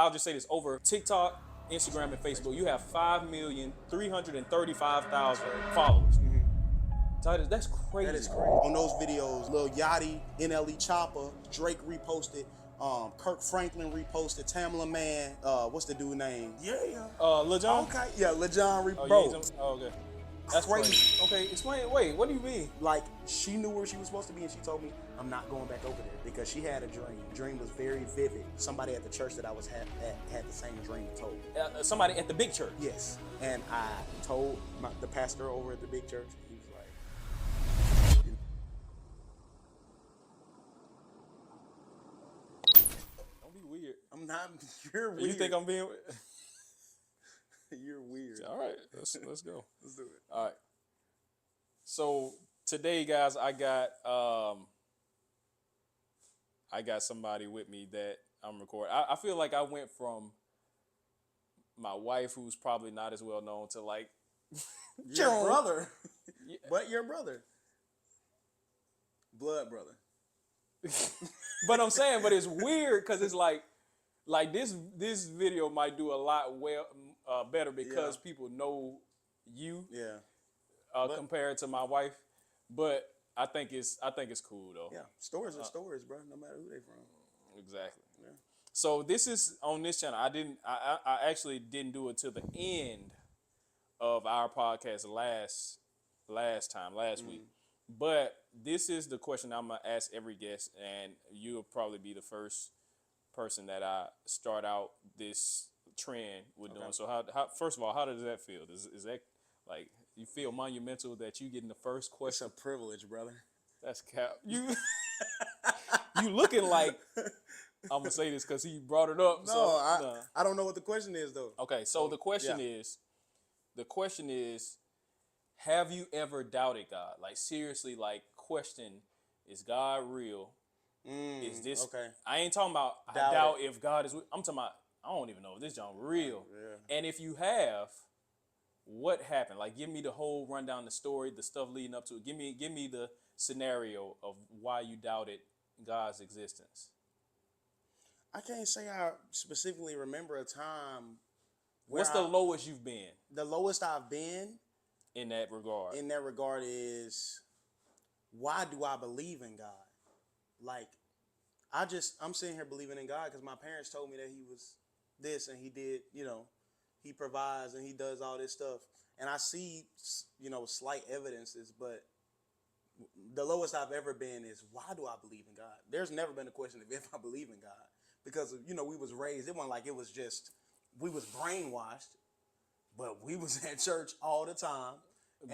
I'll just say this, over TikTok, Instagram, and Facebook, you have 5,335,000 followers. Titus, that's crazy. That is crazy. On those videos, Lil Yachty, NLE Chopper, Drake reposted, Kirk Franklin reposted, Tamala Man, what's the dude name? Lil Jon? Okay, yeah, Lil Jon okay. That's crazy. Okay, explain. Wait, what do you mean? Like, she knew where she was supposed to be, and she told me, I'm not going back over there, because she had a dream. The dream was very vivid. Somebody at the church that I was at had the same dream and told me. Somebody at the big church? Yes. And I told the pastor over at the big church, he was like, don't be weird. I'm not, you're weird. You think I'm being weird? You're weird. All right, let's go. Let's do it. All right. So today, guys, I got somebody with me that I'm recording. I feel like I went from my wife, who's probably not as well known, to like your brother. Yeah. But your brother. Blood brother. But I'm saying, but it's weird because it's like this video might do a lot better because people know you. Yeah. Compared to my wife, but I think it's cool though. Yeah, stories are stories, bro. No matter who they from. Exactly. Yeah. So this is on this channel. I actually didn't do it to the end of our podcast last week. But this is the question I'm gonna ask every guest, and you'll probably be the first person that I start out this trend with doing. So how first of all, how does that feel? Is that like you feel monumental that you getting the first question? It's a privilege, brother. That's cap. You looking like I'm gonna say this because he brought it up. No, I don't know what the question is though. Okay, so the question is, have you ever doubted God? Like seriously, like question, is God real? Is this okay? I ain't talking about I doubt if God is. I'm talking about I don't even know if this John real. Yeah. And if you have, what happened? Like, give me the whole rundown, the story, the stuff leading up to it. Give me the scenario of why you doubted God's existence. I can't say I specifically remember a time. What's the lowest you've been? The lowest I've been in that regard. In that regard is, why do I believe in God? Like, I'm sitting here believing in God because my parents told me that he was this and he did, he provides and he does all this stuff. And I see, slight evidences, but the lowest I've ever been is, why do I believe in God? There's never been a question of if I believe in God, because, we was raised, it wasn't like it was just, we was brainwashed, but we was at church all the time.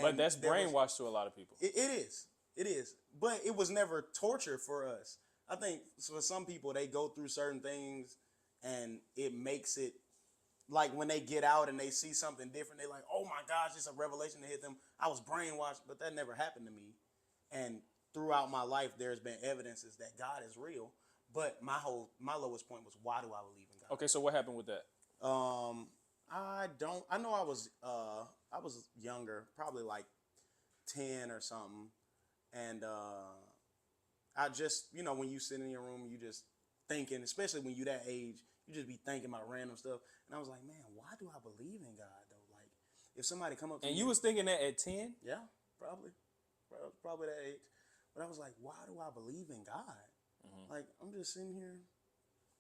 But that's brainwashed to a lot of people. It is. But it was never torture for us. I think for some people, they go through certain things and it makes it, like when they get out and they see something different, they're like, oh my gosh, it's a revelation to hit them. I was brainwashed, but that never happened to me. And throughout my life, there's been evidences that God is real. But my lowest point was, why do I believe in God? Okay, so what happened with that? I know I was younger, probably like 10 or something. And I just, when you sit in your room, you just thinking, especially when you that age, you just be thinking about random stuff. And I was like, man, why do I believe in God though? Like, if somebody come up to me. And you was thinking that at 10? Yeah, probably that age. But I was like, why do I believe in God? Mm-hmm. Like, I'm just sitting here.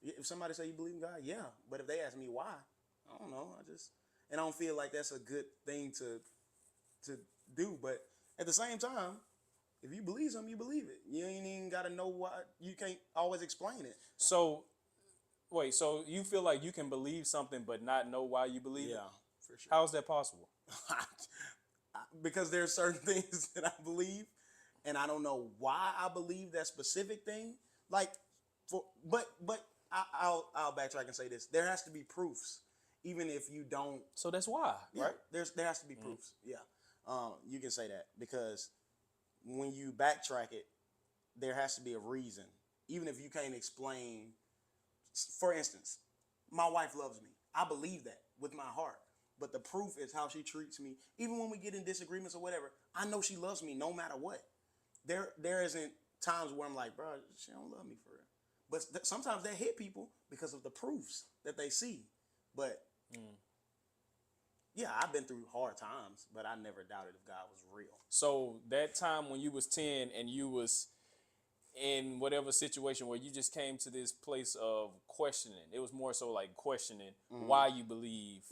If somebody say you believe in God, yeah. But if they ask me why, I don't know. I don't feel like that's a good thing to do. But at the same time, if you believe something, you believe it. You ain't even got to know why. You can't always explain it. So, wait, so you feel like you can believe something but not know why you believe it? Yeah, for sure. How is that possible? Because there's certain things that I believe, and I don't know why I believe that specific thing. Like, but I'll backtrack and say this: there has to be proofs, even if you don't. So that's why, right? There has to be proofs. Yeah, you can say that, because when you backtrack it, there has to be a reason, even if you can't explain. For instance, my wife loves me. I believe that with my heart. But the proof is how she treats me. Even when we get in disagreements or whatever, I know she loves me no matter what. There isn't times where I'm like, bro, she don't love me for real. But sometimes that hit people because of the proofs that they see. But yeah, I've been through hard times, but I never doubted if God was real. So that time when you was 10 and you was in whatever situation where you just came to this place of questioning, it was more so like questioning why you believe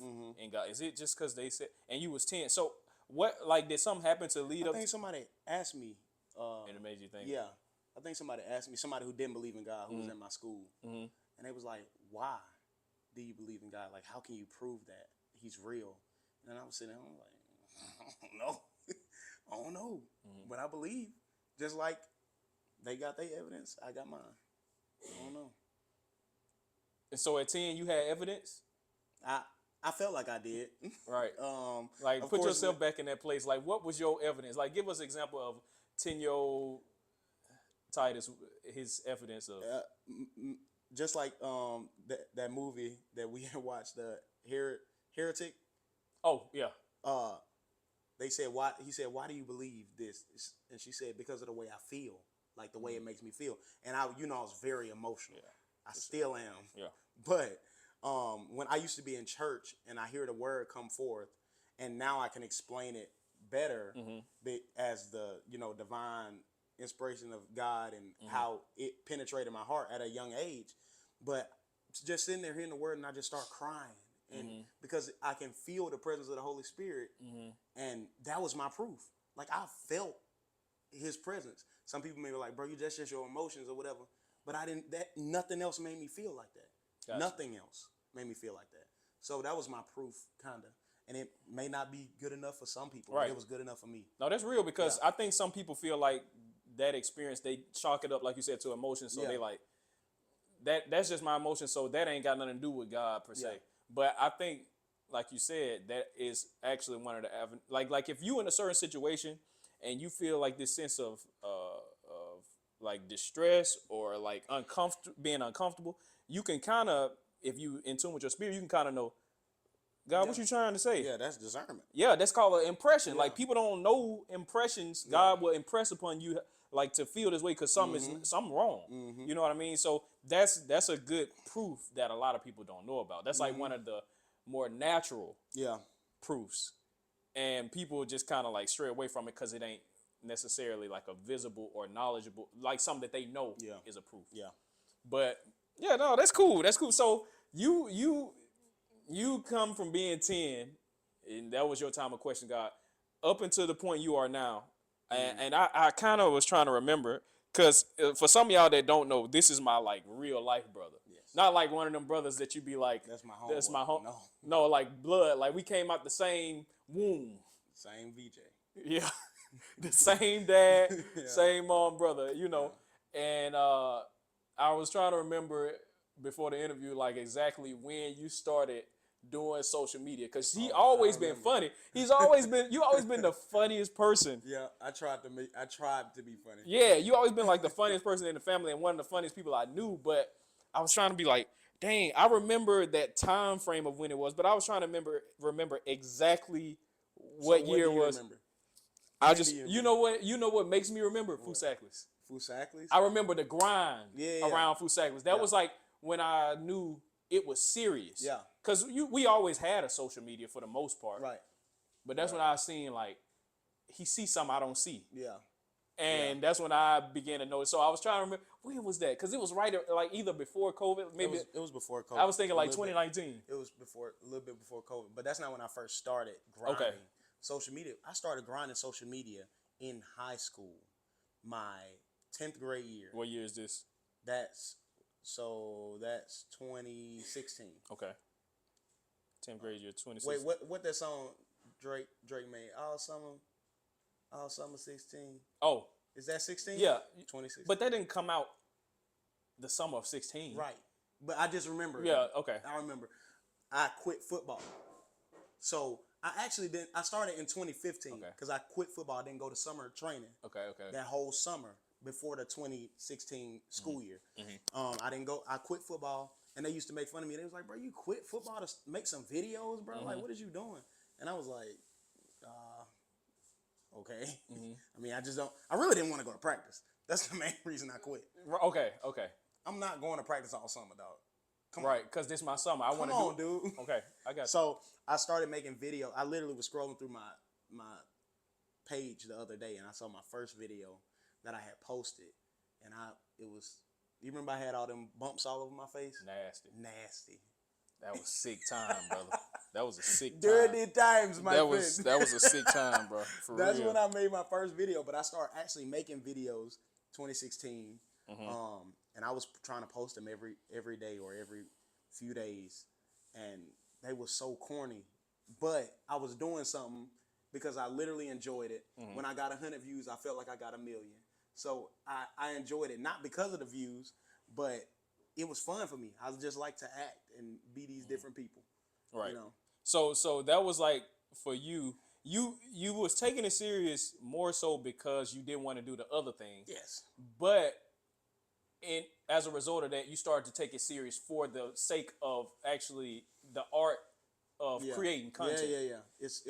in God. Is it just because they said, and you was 10? So what, like, did something happen to lead I up think somebody asked me. and it made you think? Yeah, I think somebody asked me, somebody who didn't believe in God, who was in my school, and they was like, "Why do you believe in God? Like, how can you prove that He's real?" And I was sitting there, I'm like, "I don't know, I don't know, but I believe." Just like they got their evidence, I got mine. I don't know. And so at 10, you had evidence, I I felt like I did. right? Like, Of put course, yourself back in that place. Like, what was your evidence? Like, give us an example of 10-year-old Titus, his evidence of. just like that movie that we had watched, the Heretic. Oh yeah. Uh, they said why he said why do you believe this, and she said because of the way I feel, like the way it makes me feel. And I was very emotional. I still am. Yeah. But when I used to be in church and I hear the word come forth, and now I can explain it better as the divine inspiration of God and how it penetrated my heart at a young age. But just sitting there hearing the word and I just start crying, and because I can feel the presence of the Holy Spirit, and that was my proof. Like I felt His presence. Some people may be like, "Bro, that's just your emotions or whatever," but I didn't. That nothing else made me feel like that. Gotcha. Nothing else made me feel like that. So that was my proof, kinda. And it may not be good enough for some people, Right. but it was good enough for me. No, that's real, because I think some people feel like that experience, they chalk it up, like you said, to emotions. So they like that's just my emotion. So that ain't got nothing to do with God per se. Yeah. But I think, like you said, that is actually one of the like if you in a certain situation and you feel like this sense of like distress or like being uncomfortable, you can kind of, if you in tune with your spirit, you can kind of know, God, what you trying to say? Yeah, that's discernment. Yeah, that's called an impression. Yeah. Like, people don't know impressions. God will impress upon you, like, to feel this way because something wrong. You know what I mean? So that's a good proof that a lot of people don't know about. That's like one of the more natural Yeah. proofs, and people just kind of like stray away from it because it ain't necessarily like a visible or knowledgeable, like something that they know is a proof. Yeah. But yeah, no, that's cool. That's cool. So you come from being 10, and that was your time of question God, up until the point you are now. And I kind of was trying to remember, because for some of y'all that don't know, this is my like real life brother. Yes. Not like one of them brothers that you be like, That's my home. that's my home. No. No, like blood. Like we came out the same womb. Same VJ. Yeah. The same dad, same mom, brother, And I was trying to remember before the interview, like exactly when you started doing social media, because he always been funny. You always been the funniest person. Yeah, I tried to be funny. Yeah, you always been like the funniest person in the family and one of the funniest people I knew. But I was trying to be like, dang, I remember that time frame of when it was, but I was trying to remember exactly what year it was. Remember? I just, you know what makes me remember Fusaklis. Fusaklis? I remember the grind around Fusaklis. That Yeah. was like when I knew it was serious. Yeah. Because we always had a social media for the most part. Right. But that's when I seen like, he sees something I don't see. Yeah. And that's when I began to notice. So I was trying to remember, when was that? Because it was right, like either before COVID, maybe. It was before COVID. I was thinking like 2019. It was a little bit before COVID. But that's not when I first started grinding social media. I started grinding social media in high school, my 10th grade year. What year is this? That's 2016. Okay. 10th grade year, 2016. Wait, what that song Drake made? All summer 16. Oh. Is that 16? Yeah. 2016. But that didn't come out the summer of 16. Right. But I just remember. Yeah, okay. I remember. I quit football. So I actually didn't. I started in 2015 because I quit football. I didn't go to summer training. Okay. That whole summer before the 2016 school year. I didn't go. I quit football, and they used to make fun of me. They was like, "Bro, you quit football to make some videos, bro? Like, what is you doing?" And I was like, "Okay." I mean, I really didn't want to go to practice. That's the main reason I quit. Okay. I'm not going to practice all summer, dog. Right, because this is my summer. I want to Come on, do it. dude. Okay, I got you. So I started making videos. I literally was scrolling through my page the other day, and I saw my first video that I had posted, and it was. You remember I had all them bumps all over my face? Nasty. That was sick time, brother. That was a sick time. Dirty times, my friend. That was a sick time, bro. For That's real. when I made my first video, but I started actually making videos 2016. And I was trying to post them every day or every few days, and they were so corny. But I was doing something because I literally enjoyed it. When I got 100 views, I felt like I got 1 million. So I enjoyed it, not because of the views, but it was fun for me. I just like to act and be these different people. Right. You know? So that was like for you. You was taking it serious more so because you didn't want to do the other thing. Yes. But as a result of that, you started to take it serious for the sake of actually the art of creating content. Yeah. It's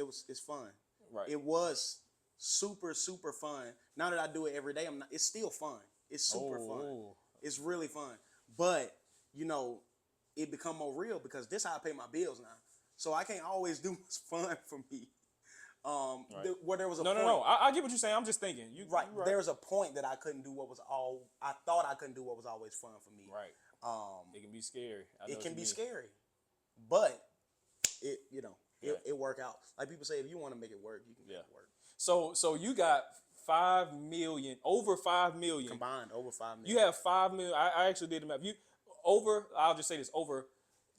fun. Right. It was super fun. Now that I do it every day, it's still fun. It's super fun. It's really fun. But, it become more real because this is how I pay my bills now. So I can't always do what's fun for me. Right. Where there was a point. No. I get what you're saying. I'm just thinking. Right. You're right. There was a point that I couldn't do I thought I couldn't do what was always fun for me. Right. It can be scary. It can be scary. But it work out. Like people say, if you want to make it work, you can make it work. So you got 5 million, over 5 million. Combined, over 5 million. You have 5 million. I actually did the math. I'll just say this, over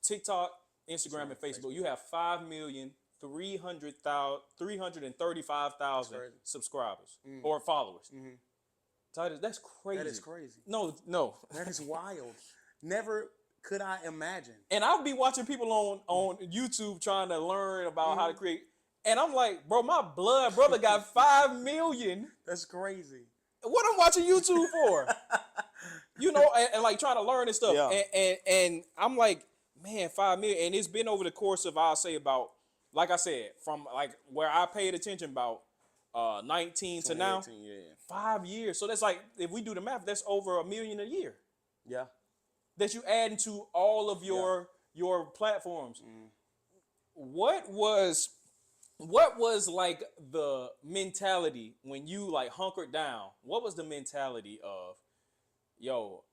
TikTok, Instagram, and Facebook, you have 5,335,000 subscribers or followers. Titus, that's crazy. That is crazy. No. That is wild. Never could I imagine. And I'll be watching people on YouTube trying to learn about how to create. And I'm like, bro, my blood brother got 5 million. That's crazy. What I'm watching YouTube for? And like trying to learn and stuff. Yeah. And I'm like, man, 5 million. And it's been over the course of, I'll say about, like I said, from like where I paid attention about 19 to now, 5 years. So that's like, if we do the math, that's over 1 million a year. Yeah. That you add into all of your platforms. What was like the mentality when you like hunkered down? What was the mentality of, yo,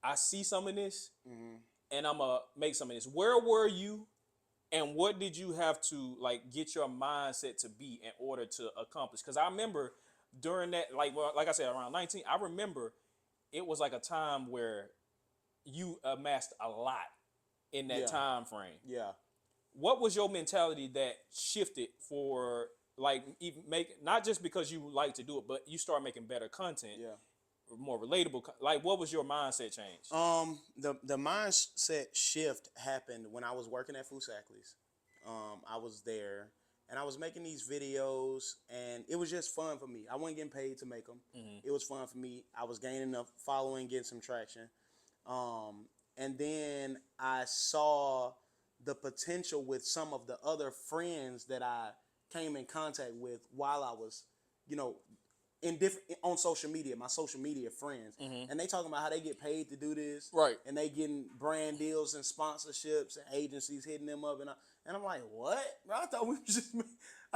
I see some of this and I'm going to make some of this? Where were you and what did you have to like get your mindset to be in order to accomplish? Because I remember during that, like I said, around 19, I remember it was like a time where you amassed a lot in that time frame. Yeah. What was your mentality that shifted for like even not just because you like to do it, but you start making better content, more relatable? Like, what was your mindset change? The mindset shift happened when I was working at Fusakli's. I was there and I was making these videos, and it was just fun for me. I wasn't getting paid to make them. It was fun for me. I was gaining a following, getting some traction. And then I saw the potential with some of the other friends that I came in contact with while I was, on social media, my social media friends. And they talking about how they get paid to do this. Right. And they getting brand deals and sponsorships and agencies hitting them up. And I'm like, what? Bro, I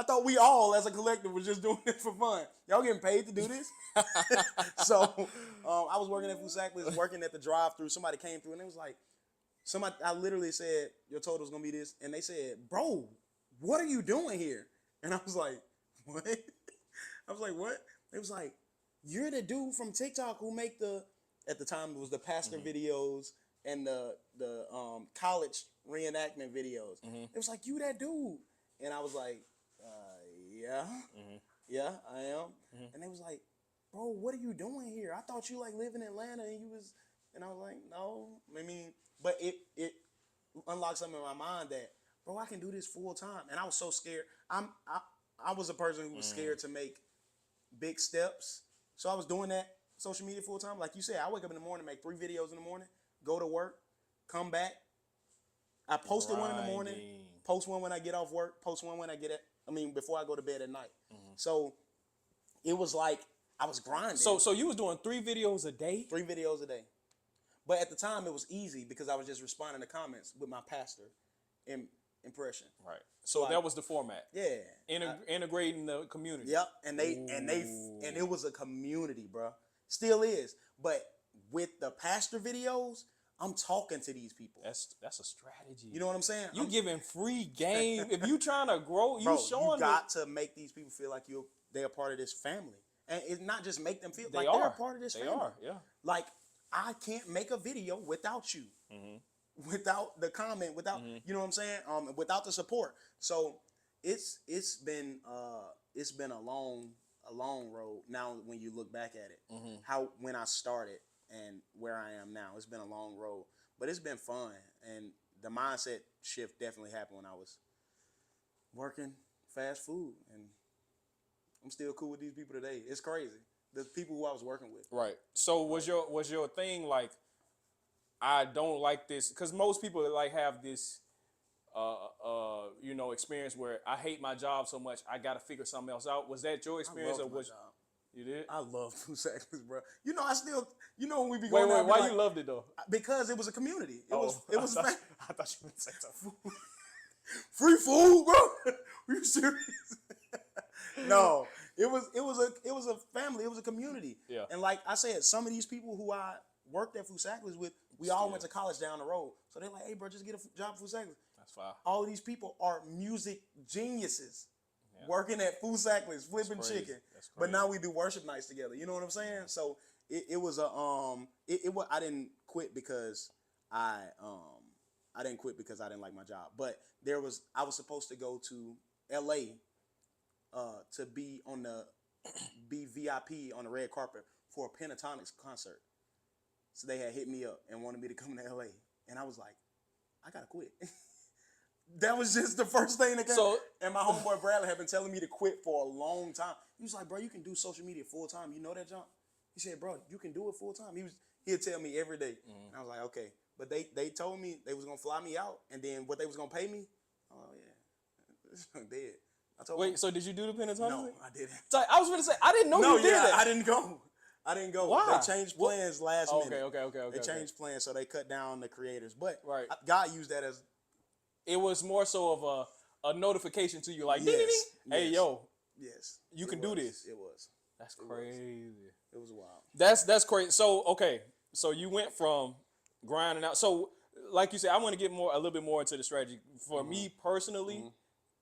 thought we all as a collective was just doing it for fun. Y'all getting paid to do this? So I was working at Fusakli's, working at the drive-thru. Somebody came through and it was like, I literally said, your total's gonna be this. And they said, bro, what are you doing here? And I was like, what? I was like, what? It was like, you're the dude from TikTok who make at the time it was the pastor videos and the college reenactment videos. It was like, you that dude. And I was like, yeah, I am. And they was like, bro, what are you doing here? I thought you like live in Atlanta and I was like, no. I mean, but it unlocked something in my mind that, bro, I can do this full time. And I was so scared. I was a person who was scared to make big steps. So I was doing that social media full time. Like you said, I wake up in the morning, make 3 videos in the morning, go to work, come back. I posted one in the morning, post one when I get off work, post one when before I go to bed at night. So it was like I was grinding. So you was doing 3 videos a day? 3 videos a day. But at the time, it was easy because I was just responding to comments with my pastor impression. Right. So Like, that was the format. Yeah. Integrating the community. Yep. And it was a community, bro. Still is. But with the pastor videos, I'm talking to these people. That's a strategy. You know what I'm saying? You giving free game. If you trying to grow, Bro, you showing you got to make these people feel like they're a part of this family. And it's not just make them feel like they're a part of this family. They are, yeah. Like, I can't make a video without you. Without the comment, without you know what I'm saying? Without the support. So it's been a long road now when you look back at it. How when I started and where I am now, it's been a long road. But it's been fun. And the mindset shift definitely happened when I was working fast food, and I'm still cool with these people today. It's crazy. The people who I was working with. Right. So was your thing like, I don't like this, because most people like have this experience where I hate my job so much I gotta figure something else out. Was that your experience, or was job. You did? I love Food Sackless, bro. You know, I still, when we be Wait, going out, why you loved it though? Because it was a community. It was I thought you would say something. Free food, bro. Are you serious? No, it was a family. It was a community. Yeah. And like I said, some of these people who I worked at Food Sackless with, we all went to college down the road. So they're like, hey, bro, just get a job at Food Sackless. That's fine. All of these people are music geniuses. Working at Food Sackless, flipping chicken. But now we do worship nights together. You know what I'm saying? So it was a I didn't quit because I didn't like my job. But I was supposed to go to LA to be VIP on the red carpet for a Pentatonics concert. So they had hit me up and wanted me to come to LA. And I was like, I gotta quit. That was just the first thing that came. And my homeboy Bradley had been telling me to quit for a long time. He was like, bro, you can do social media full time. You know that, John? He said, bro, you can do it full time. He'd tell me every day. And I was like, okay. But they told me they was gonna fly me out, and then what they was gonna pay me, oh yeah, it's dead. I told Wait, so did you do the Pentatonics? No, I didn't. So I was gonna say, I didn't know you did that. I didn't go. Why? They changed plans last minute. Okay. They changed plans, so they cut down the creators. But right. God used that as. It was more so of a notification to you, like, ding, ding, ding. Hey, yo, you can do this. It was. That's crazy. It was wild. That's crazy. So okay, so you went from grinding out. So like you said, I want to get a little bit more into the strategy for me personally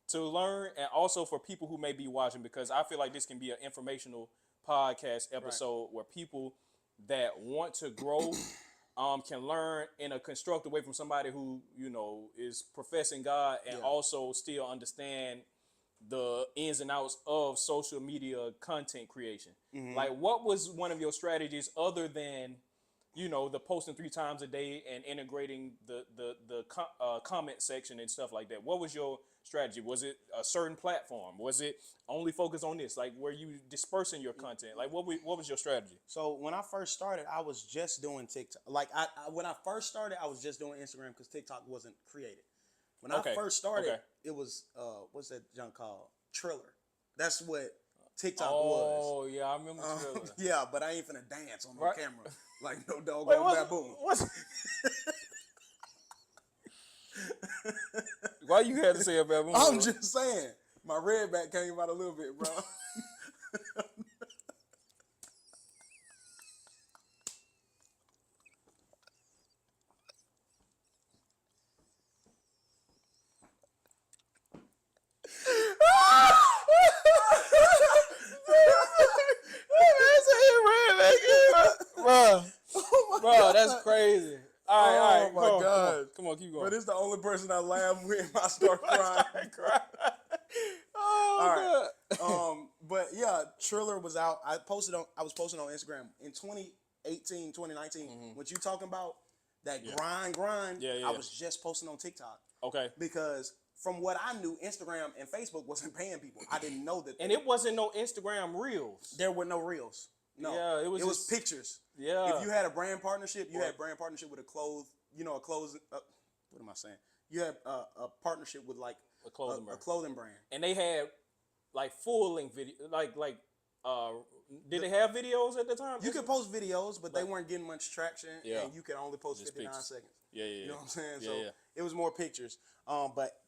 to learn, and also for people who may be watching, because I feel like this can be an informational podcast episode where people that want to grow can learn in a constructive way from somebody who, is professing God and also still understand the ins and outs of social media content creation. Like, what was one of your strategies other than, the posting 3 times a day and integrating the comment section and stuff like that? What was your strategy? Was it a certain platform? Was it only focused on this? Like, were you dispersing your content? Like, what was your strategy? So when I first started, I was just doing TikTok. Like, when I first started, I was just doing Instagram because TikTok wasn't created. When I first started, it was what's that junk called? Triller. That's what TikTok was. Oh yeah, I remember Triller. Yeah, but I ain't finna dance on no camera like no dog baboon. Why you had to say a baboon? I'm just saying. My red back came out a little bit, bro. Bro, that's crazy. All right. Oh my God. Come on, keep going. But it's the only person I laugh with. I start crying. Oh, all right. But yeah, Triller was out. I was posting on Instagram in 2018, 2019. What you talking about? That grind. Yeah. I was just posting on TikTok. Okay. Because from what I knew, Instagram and Facebook wasn't paying people. I didn't know that. And it wasn't no Instagram Reels. There were no Reels. No. Yeah, it was pictures. Yeah. If you had a brand partnership, you had brand partnership with what am I saying? You had a partnership with like a clothing brand. A clothing brand. And they had like full length video, like Uh, did they have videos at the time? You could post videos, but they Like- weren't getting much traction, Yeah. and you could only post Just 59 pictures. seconds. Yeah, You know what I'm saying? Yeah, So yeah. it was more pictures. But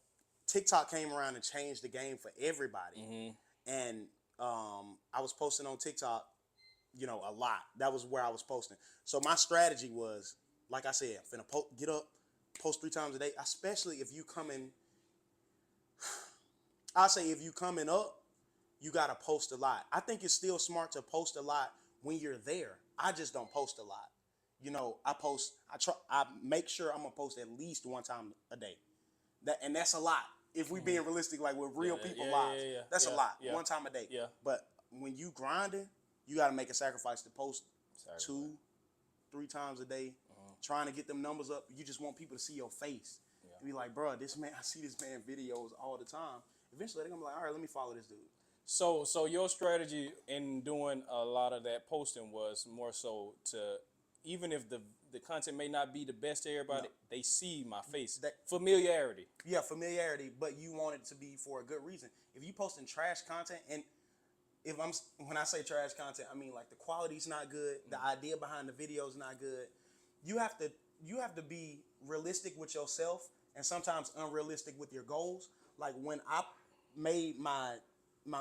TikTok came around and changed the game for everybody. Mm-hmm. And I was posting on TikTok, a lot. That was where I was posting. So my strategy was, like I said, I'm finna get up, post 3 times a day, especially if you coming. I say if you coming up, you gotta post a lot. I think it's still smart to post a lot when you're there. I just don't post a lot. I post. I try. I make sure I'm gonna post at least 1 time a day. That's a lot. If we being realistic, like with real people lives, that's a lot. Yeah. 1 time a day. Yeah. But when you grinding, you gotta make a sacrifice to post Sorry. 2, 3 times a day, trying to get them numbers up. You just want people to see your face. Yeah. And be like, bro, this man, I see this man videos all the time. Eventually, they're gonna be like, all right, let me follow this dude. So your strategy in doing a lot of that posting was more so to, even if the content may not be the best to everybody, they see my face. Familiarity. Yeah, familiarity, but you want it to be for a good reason. If you posting trash content, and when I say trash content, I mean like the quality's not good, the idea behind the video is not good. You have to be realistic with yourself and sometimes unrealistic with your goals. Like when I made my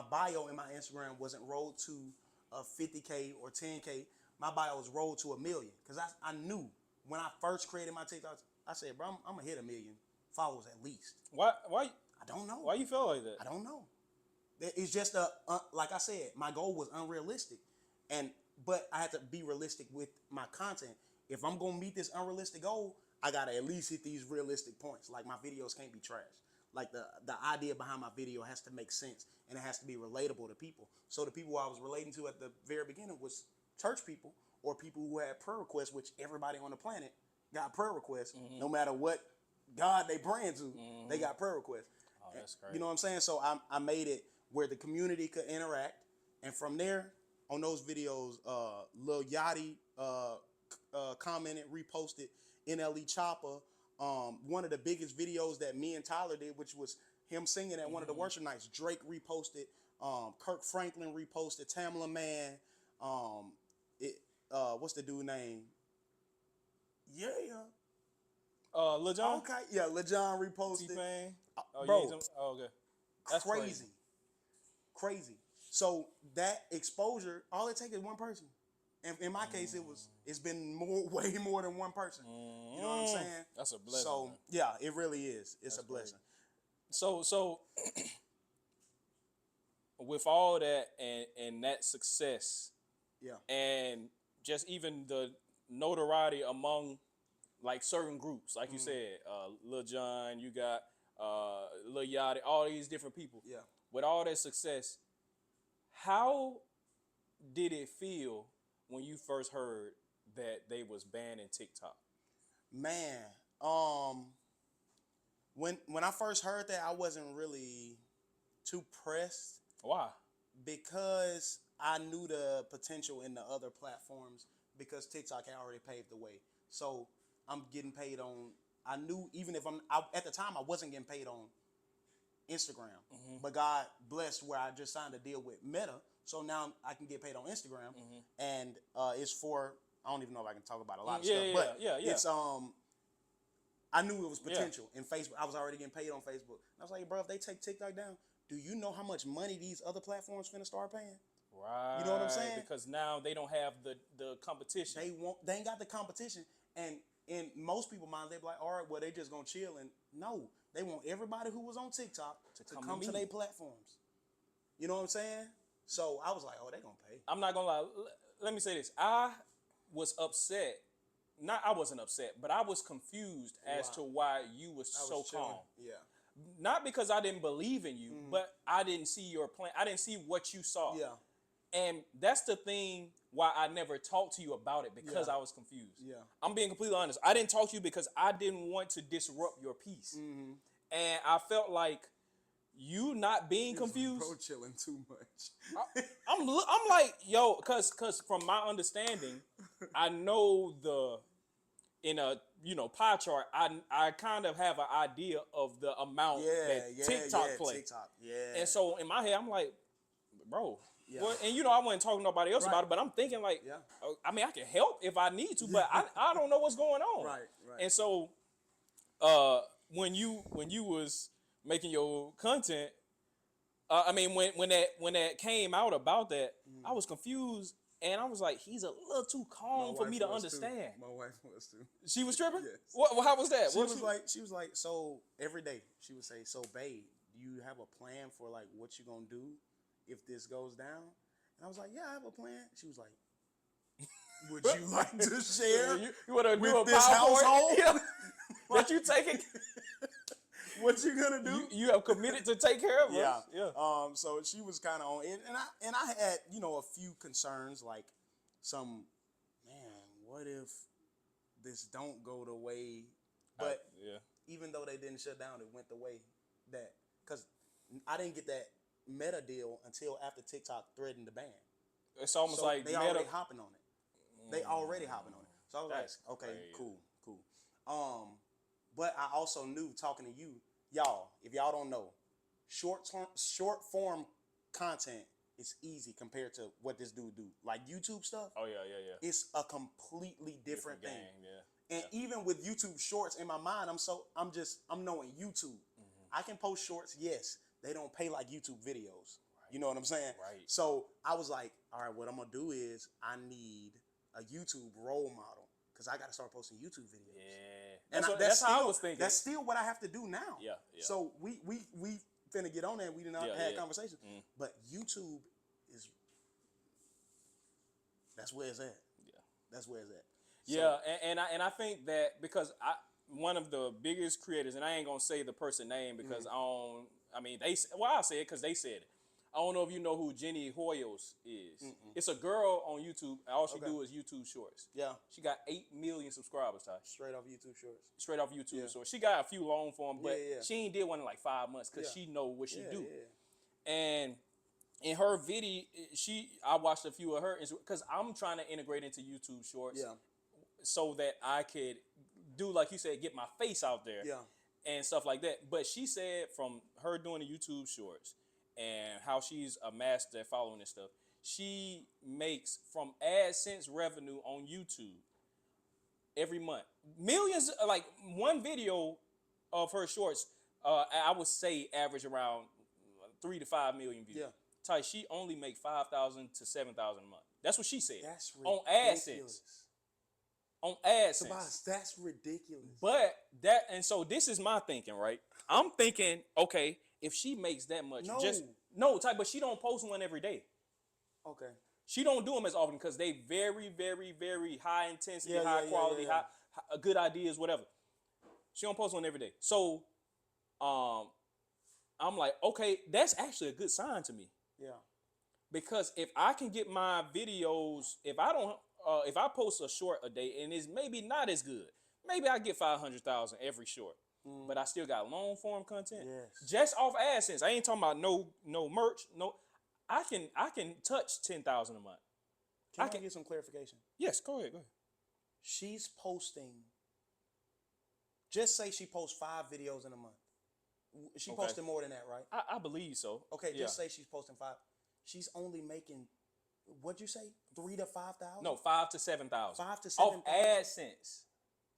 bio in my Instagram wasn't rolled to 50K or 10K. My bio was rolled to 1 million because I knew when I first created my TikToks, I said, bro, I'm gonna hit 1 million followers at least. Why? I don't know. Why you feel like that? I don't know. It's just like I said, my goal was unrealistic, but I had to be realistic with my content. If I'm gonna meet this unrealistic goal, I gotta at least hit these realistic points. Like my videos can't be trash. Like the idea behind my video has to make sense and it has to be relatable to people. So the people I was relating to at the very beginning was church people or people who had prayer requests, which everybody on the planet got prayer requests. No matter what God they praying to, they got prayer requests. Oh, that's crazy. You know what I'm saying? So I made it where the community could interact. And from there, on those videos, Lil Yachty commented, reposted, NLE Chopper. One of the biggest videos that me and Tyler did, which was him singing at one of the worship nights. Drake reposted, Kirk Franklin reposted, Tamla Man, what's the dude name? Yeah. Lil Jon? Okay, yeah, Lil Jon reposted. T-Pain? Oh, Bro, you ain't okay. That's crazy. So that exposure, all it takes is one person. And in my case, it's been way more than one person. You know what I'm saying? That's a blessing. So man. yeah, it really is. It's a blessing. So with all that and that success, Yeah. and just even the notoriety among like certain groups, like you said, Lil Jon, you got Lil Yachty, all these different people. Yeah. With all that success, how did it feel when you first heard that they was banning TikTok? Man, when I first heard that, I wasn't really too pressed Why? because I knew the potential in the other platforms because TikTok had already paved the way. So I'm getting paid on. I knew even if at the time I wasn't getting paid on Instagram, but God blessed where I just signed a deal with Meta, so now I can get paid on Instagram, and it's for I don't even know if I can talk about a lot of stuff, but it's I knew it was potential in Facebook. I was already getting paid on Facebook. And I was like, bro, if they take TikTok down, do you know how much money these other platforms finna start paying? Right. You know what I'm saying? Because now they don't have the competition. They ain't got the competition, and in most people's minds, they be like, all right, well, they just gonna chill. And no, they want everybody who was on TikTok to come to their platforms. You know what I'm saying? So I was like, oh, they gonna pay. I'm not gonna lie. Let me say this. I was upset. I wasn't upset, but I was confused as to why you was so calm. Yeah. Not because I didn't believe in you, but I didn't see your plan. I didn't see what you saw. Yeah. And that's the thing why I never talked to you about it, because I was confused. Yeah. I'm being completely honest. I didn't talk to you because I didn't want to disrupt your peace. And I felt like you not being confused. Bro, chilling too much. I'm like, yo, cause from my understanding, I know in a pie chart, I kind of have an idea of the amount that TikTok play. TikTok, yeah. And so in my head, I'm like, bro. Yeah. Well, and I wasn't talking to nobody else Right. about it, but I'm thinking like, Yeah. I mean, I can help if I need to, but I don't know what's going on. Right. And so, when you was making your content, I mean, when that came out about that, I was confused, and I was like, he's a little too calm for me to understand. My wife was too. She was tripping. Yes. What? How was that? She was like, so every day she would say, so babe, do you have a plan for like what you gonna do if this goes down? And I was like, yeah, I have a plan. She was like, would you like to share you want to do a with this PowerPoint? household? Yeah. That you taking? What you gonna do? You have committed to take care of Yeah. us. Yeah. So she was kind of on it, and I had a few concerns like man, what if this don't go the way? But yeah. even though they didn't shut down, it went the way that because I didn't get that Meta deal until after TikTok threatened to ban. It's almost So like they already hopping on it. They already hopping on it. So I was That's like, okay, crazy. cool. But I also knew talking to you, y'all, if y'all don't know, short form content is easy compared to what this dude do. Like YouTube stuff. Oh yeah. It's a completely different thing. game, yeah. And even with YouTube Shorts, in my mind, I'm knowing YouTube. I can post shorts, yes. They don't pay like YouTube videos. Right. You know what I'm saying? Right. So I was like, all right, what I'm gonna do is I need a YouTube role model because I gotta start posting YouTube videos. Yeah. And That's how I was thinking. That's still what I have to do now. Yeah. So we finna get on there. We did not have conversations. But YouTube is that's where it's at. Yeah. That's where it's at. Yeah, and I think that because one of the biggest creators, and I ain't gonna say the person name because I mean I'll say it because they said it. I don't know if you know who Jenny Hoyos is. It's a girl on YouTube. All she do is YouTube Shorts. Yeah. She got 8 million subscribers, Ty. Straight off YouTube Shorts. Straight off YouTube Shorts. She got a few long form, but Yeah. she ain't did one in like 5 months because she know what she do. Yeah. And in her video, I watched a few of her because I'm trying to integrate into YouTube Shorts. Yeah. So that I could do, like you said, get my face out there and stuff like that. But she said from her doing the YouTube Shorts and how she's amassed that following and stuff, she makes from AdSense revenue on YouTube every month. Millions, like one video of her shorts, I would say average around 3 to 5 million views. Yeah. Ty, she only make 5,000 to 7,000 a month. That's what she said. That's on ridiculous. AdSense. On AdSense. Tobias, that's ridiculous. But so this is my thinking, right? I'm thinking, okay, if she makes that much, but she don't post one every day. Okay. She don't do them as often because they very, very, very high intensity, high quality, high, good ideas, whatever. She don't post one every day. So, I'm like, okay, that's actually a good sign to me. Yeah. Because if I can get my videos, if I post a short a day and it's maybe not as good, maybe I get 500,000 every short, but I still got long form content. Yes. Just off AdSense. I ain't talking about no merch. No, I can touch 10,000 a month. Can I get some clarification? Yes, go ahead. She's posting. Just say she posts 5 videos in a month. She posted more than that, right? I believe so. Okay, just say she's posting 5. She's only making, what'd you say? 3 to 5,000? No, 5 to 7,000. 5 to 7,000.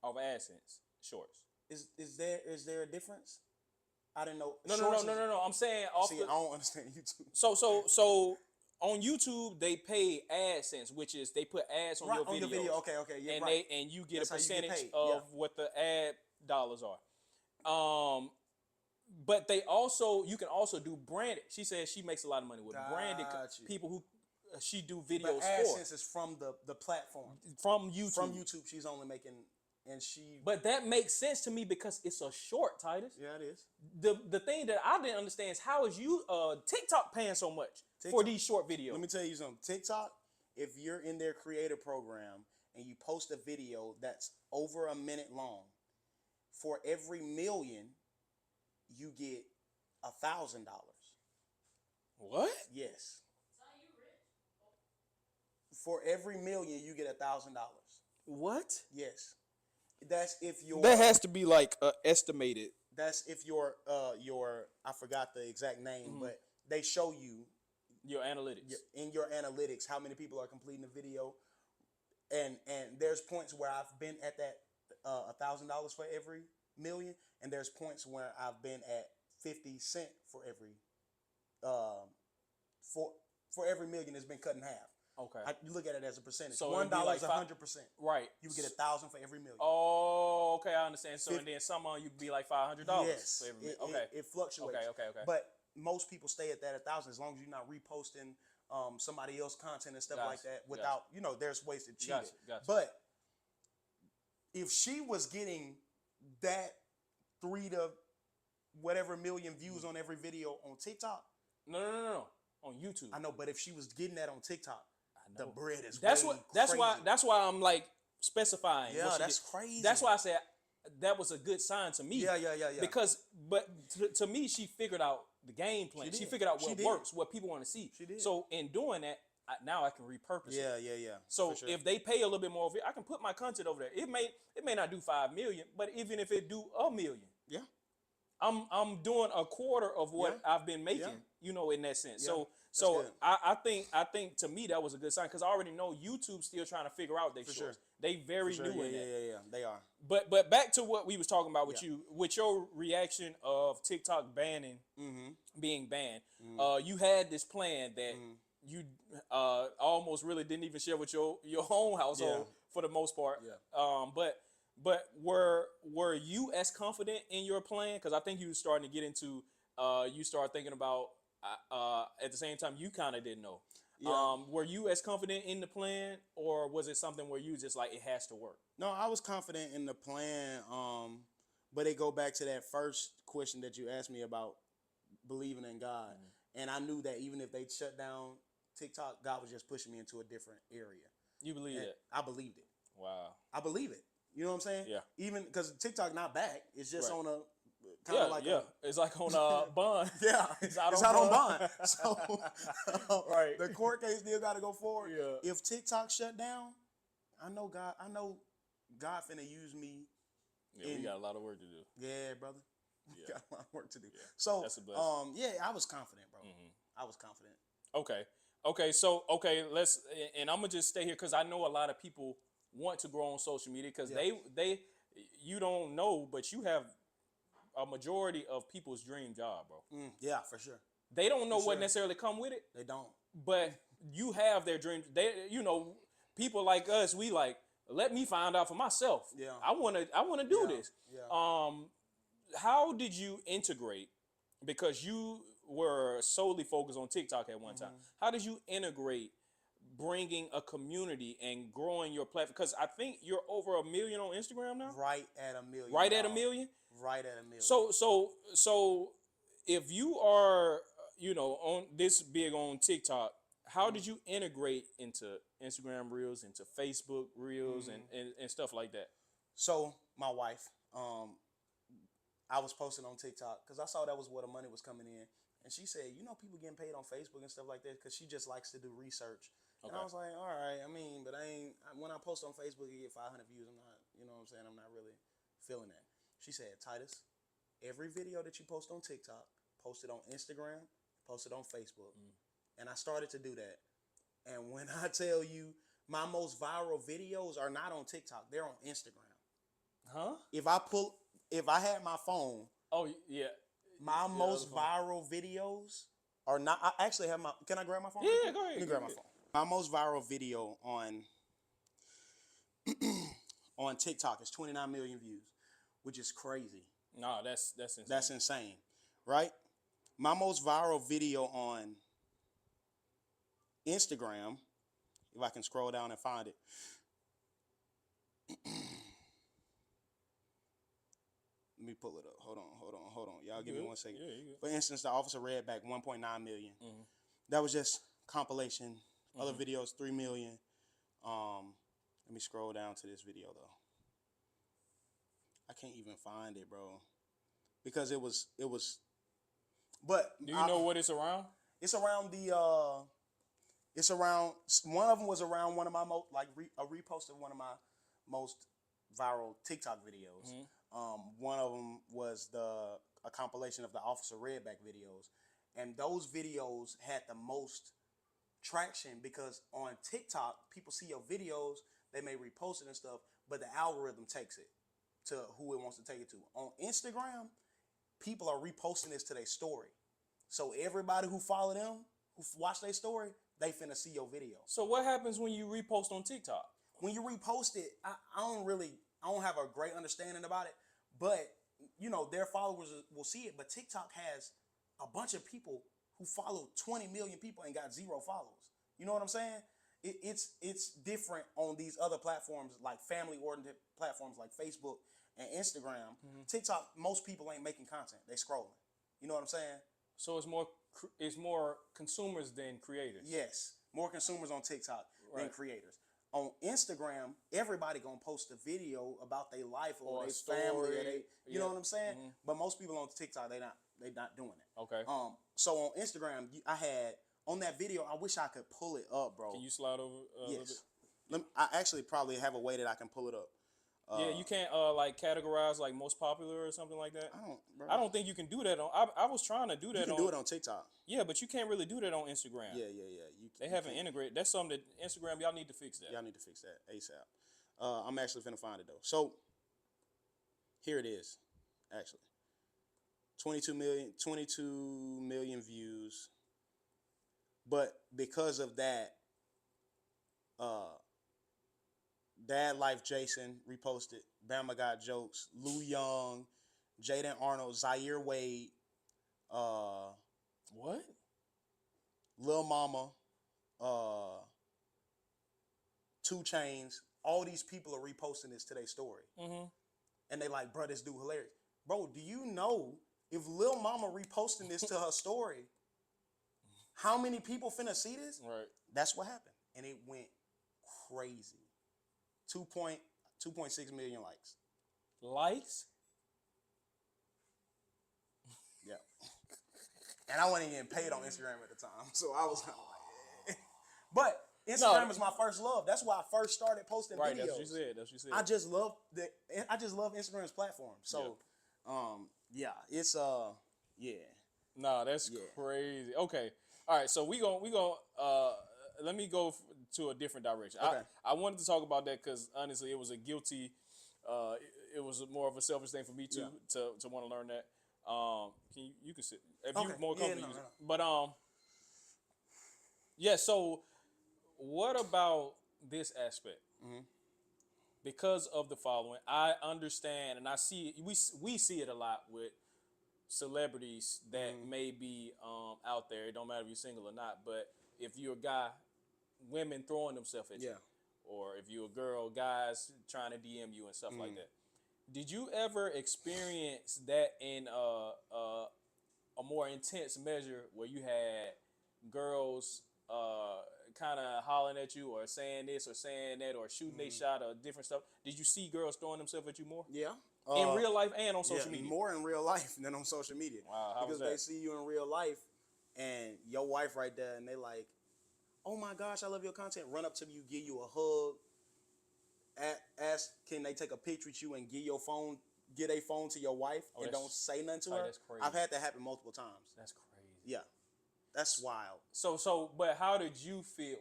Off AdSense shorts. Is there a difference? I didn't know. No. I'm saying off. See, I don't understand YouTube. So on YouTube they pay AdSense, which is they put ads on your video. Okay, yeah, and right. and you get That's a how you get percentage paid. of what the ad dollars are. But you can also do branded. She says she makes a lot of money with branded people who she do videos but AdSense is from the platform. From YouTube. From YouTube, she's only making, and she. But that makes sense to me because it's a short, Titus. Yeah, it is. The thing that I didn't understand is how is you TikTok paying so much for these short videos? Let me tell you something. TikTok, if you're in their creator program and you post a video that's over a minute long, for every million, you get $1,000. What? Yes. For every million, you get $1,000. What? Yes. That's if you're. That has to be like estimated. That's if your I forgot the exact name, but they show you Your analytics. In your analytics, how many people are completing the video, and there's points where I've been at that $1,000 for every million, and there's points where I've been at 50 cent for every for every million that's been cut in half. Okay. You look at it as a percentage. So $1 like is 100%. Right. You would get 1,000 for every million. Oh, okay, I understand. So and then some on you'd be like $500. Yes. For every million. It fluctuates. Okay. But most people stay at that 1,000 as long as you're not reposting somebody else's content and stuff like that without, there's ways to cheat it. Gotcha. But if she was getting that 3 to whatever million views on every video on TikTok. No. On YouTube. I know, but if she was getting that on TikTok, the bread is that's crazy. why I'm like specifying. Yeah, that's crazy. That's why I said that was a good sign to me. Yeah. Because, to me, she figured out the game plan. She figured out what works, what people want to see. She did. So in doing that, now I can repurpose it. Yeah. So sure. if they pay a little bit more, I can put my content over there. It may not do 5 million, but even if it do 1 million, yeah, I'm doing a quarter of what I've been making. In that sense. Yeah. So I think to me that was a good sign because I already know YouTube's still trying to figure out their shorts. Sure. They very new in that. Yeah, they are. But back to what we was talking about with you, with your reaction of TikTok being banned. You had this plan that you almost really didn't even share with your own household for the most part. Yeah. But were you as confident in your plan? Because I think you were starting to get into you start thinking about at the same time you kind of didn't know. Yeah. Were you as confident in the plan, or was it something where you just like it has to work? No, I was confident in the plan. But it go back to that first question that you asked me about believing in God, and I knew that even if they shut down TikTok, God was just pushing me into a different area. You believe it? I believed it. Wow. I believe it. You know what I'm saying? Yeah. Even because TikTok not back, it's just on a it's like on bond. Yeah, it's out on bond. So right. The court case still got to go forward. Yeah. If TikTok shut down, I know God finna use me. Yeah, we got a lot of work to do. Yeah, brother. We got a lot of work to do. Yeah. So that's a blessing. I was confident, bro. I was confident. Okay. So let's and I'm gonna just stay here because I know a lot of people want to grow on social media because they you don't know, but you have a majority of people's dream job, bro. Yeah, for sure. They don't know what necessarily come with it. They don't. But you have their dream. They, people like us, we like, let me find out for myself. Yeah. I wanna do this. Yeah. How did you integrate? Because you were solely focused on TikTok at one time. How did you integrate bringing a community and growing your platform? Because I think you're over 1 million on Instagram now. Right at 1 million. Right at 1 million. Right at 1 million. So if you are, on this big on TikTok, how did you integrate into Instagram Reels, into Facebook Reels, and stuff like that? So my wife, I was posting on TikTok because I saw that was where the money was coming in, and she said, people getting paid on Facebook and stuff like that because she just likes to do research. Okay. And I was like, all right, but when I post on Facebook, you get 500 views. I'm not, what I'm saying? I'm not really feeling that. She said, Titus, every video that you post on TikTok, post it on Instagram, post it on Facebook. And I started to do that. And when I tell you, my most viral videos are not on TikTok, they're on Instagram. Huh? If I had my phone. Oh, yeah. My most viral videos are not, I actually have can I grab my phone? Yeah, go ahead. Let me grab my phone. My most viral video on on TikTok is 29 million views, which is crazy. No, that's insane. That's insane, right? My most viral video on Instagram, if I can scroll down and find it. Let me pull it up. Hold on. Y'all give me 1 second. Yeah, For instance, the Officer Redback, 1.9 million. That was just compilation. Other videos, 3 million. Let me scroll down to this video, though. I can't even find it, bro. Because it was, but. Do you know what it's around? It's around one of them was around one of my a repost of one of my most viral TikTok videos. One of them was a compilation of the Officer Redback videos. and those videos had the most traction because on TikTok, people see your videos, they may repost it and stuff, but the algorithm takes it to who it wants to take it to. On Instagram, people are reposting this to their story. So everybody who follow them, who watch their story, they finna see your video. So what happens when you repost on TikTok? When you repost it, I don't have a great understanding about it, but their followers will see it. But TikTok has a bunch of people who follow 20 million people and got 0 followers. You know what I'm saying? It's different on these other platforms, like family oriented platforms like Facebook and Instagram. TikTok, most people ain't making content; they scrolling. You know what I'm saying? So it's more consumers than creators. Yes, more consumers on TikTok than creators. On Instagram, everybody gonna post a video about their life or their family, or you know what I'm saying? But most people on TikTok, they not doing it. Okay. So on Instagram, I had on that video. I wish I could pull it up, bro. Can you slide over a little bit? I actually probably have a way that I can pull it up. Yeah, you can't like categorize like most popular or something like that. Bro. I don't think you can do that on. I was trying to do that. You can do it on TikTok. Yeah, but you can't really do that on Instagram. Yeah. They haven't integrated. That's something that Instagram, y'all need to fix that. Y'all need to fix that ASAP. I'm actually finna find it though. So here it is. Actually, 22 million views. But because of that, Dad Life Jason reposted. Bama Got Jokes. Lou Young, Jaden Arnold, Zaire Wade. What? Lil Mama. 2 Chains. All these people are reposting this to their story. And they like, bro, this dude hilarious. Bro, do you know if Lil Mama reposting this to her story, how many people finna see this? Right. That's what happened. And it went crazy. 2.6 million likes. Likes? Yeah. And I wasn't getting paid on Instagram at the time. So I was kind of like, eh. But Instagram is my first love. That's why I first started posting videos. That's what you said. That's what you said. I just love Instagram's platform. So, yeah, it's yeah. Nah, that's crazy. Okay, all right. So we going let me go to a different direction. Okay. I wanted to talk about that because honestly, it was a guilty. It was more of a selfish thing for me to want to learn that. You can sit if you more comfortable. But yeah. So what about this aspect? Because of the following, I understand and I see we see it a lot with celebrities that may be out there. It don't matter if you're single or not, but if you're a guy, women throwing themselves at you, or if you're a girl, guys trying to DM you and stuff like that. Did you ever experience that in a more intense measure where you had girls kind of hollering at you or saying this or saying that or shooting they shot or different stuff? Did you see girls throwing themselves at you more? Yeah. In real life and on social media? More in real life than on social media. Wow, how was that? Because they see you in real life and your wife right there and they like, oh my gosh, I love your content. Run up to you, give you a hug. Ask, can they take a picture with you and give a phone to your wife and don't say nothing to her? That's crazy. I've had that happen multiple times. That's crazy. Yeah. That's wild. So, but how did you feel?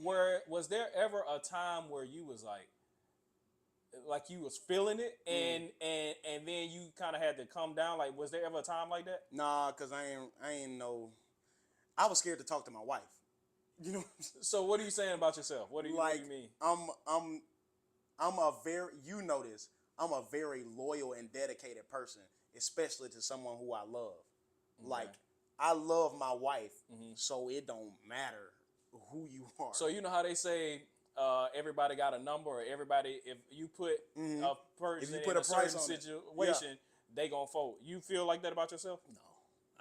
Was there ever a time where you was like you was feeling it and then you kind of had to come down? Like, was there ever a time like that? Nah, cause I ain't know. I was scared to talk to my wife. You know. So what are you saying about yourself? What do you mean? I'm a very, this. I'm a very loyal and dedicated person, especially to someone who I love. Okay. Like, I love my wife, so it don't matter who you are. So you know how they say everybody got a number, or everybody, if you put a person in a certain situation, they gonna fold. You feel like that about yourself? No,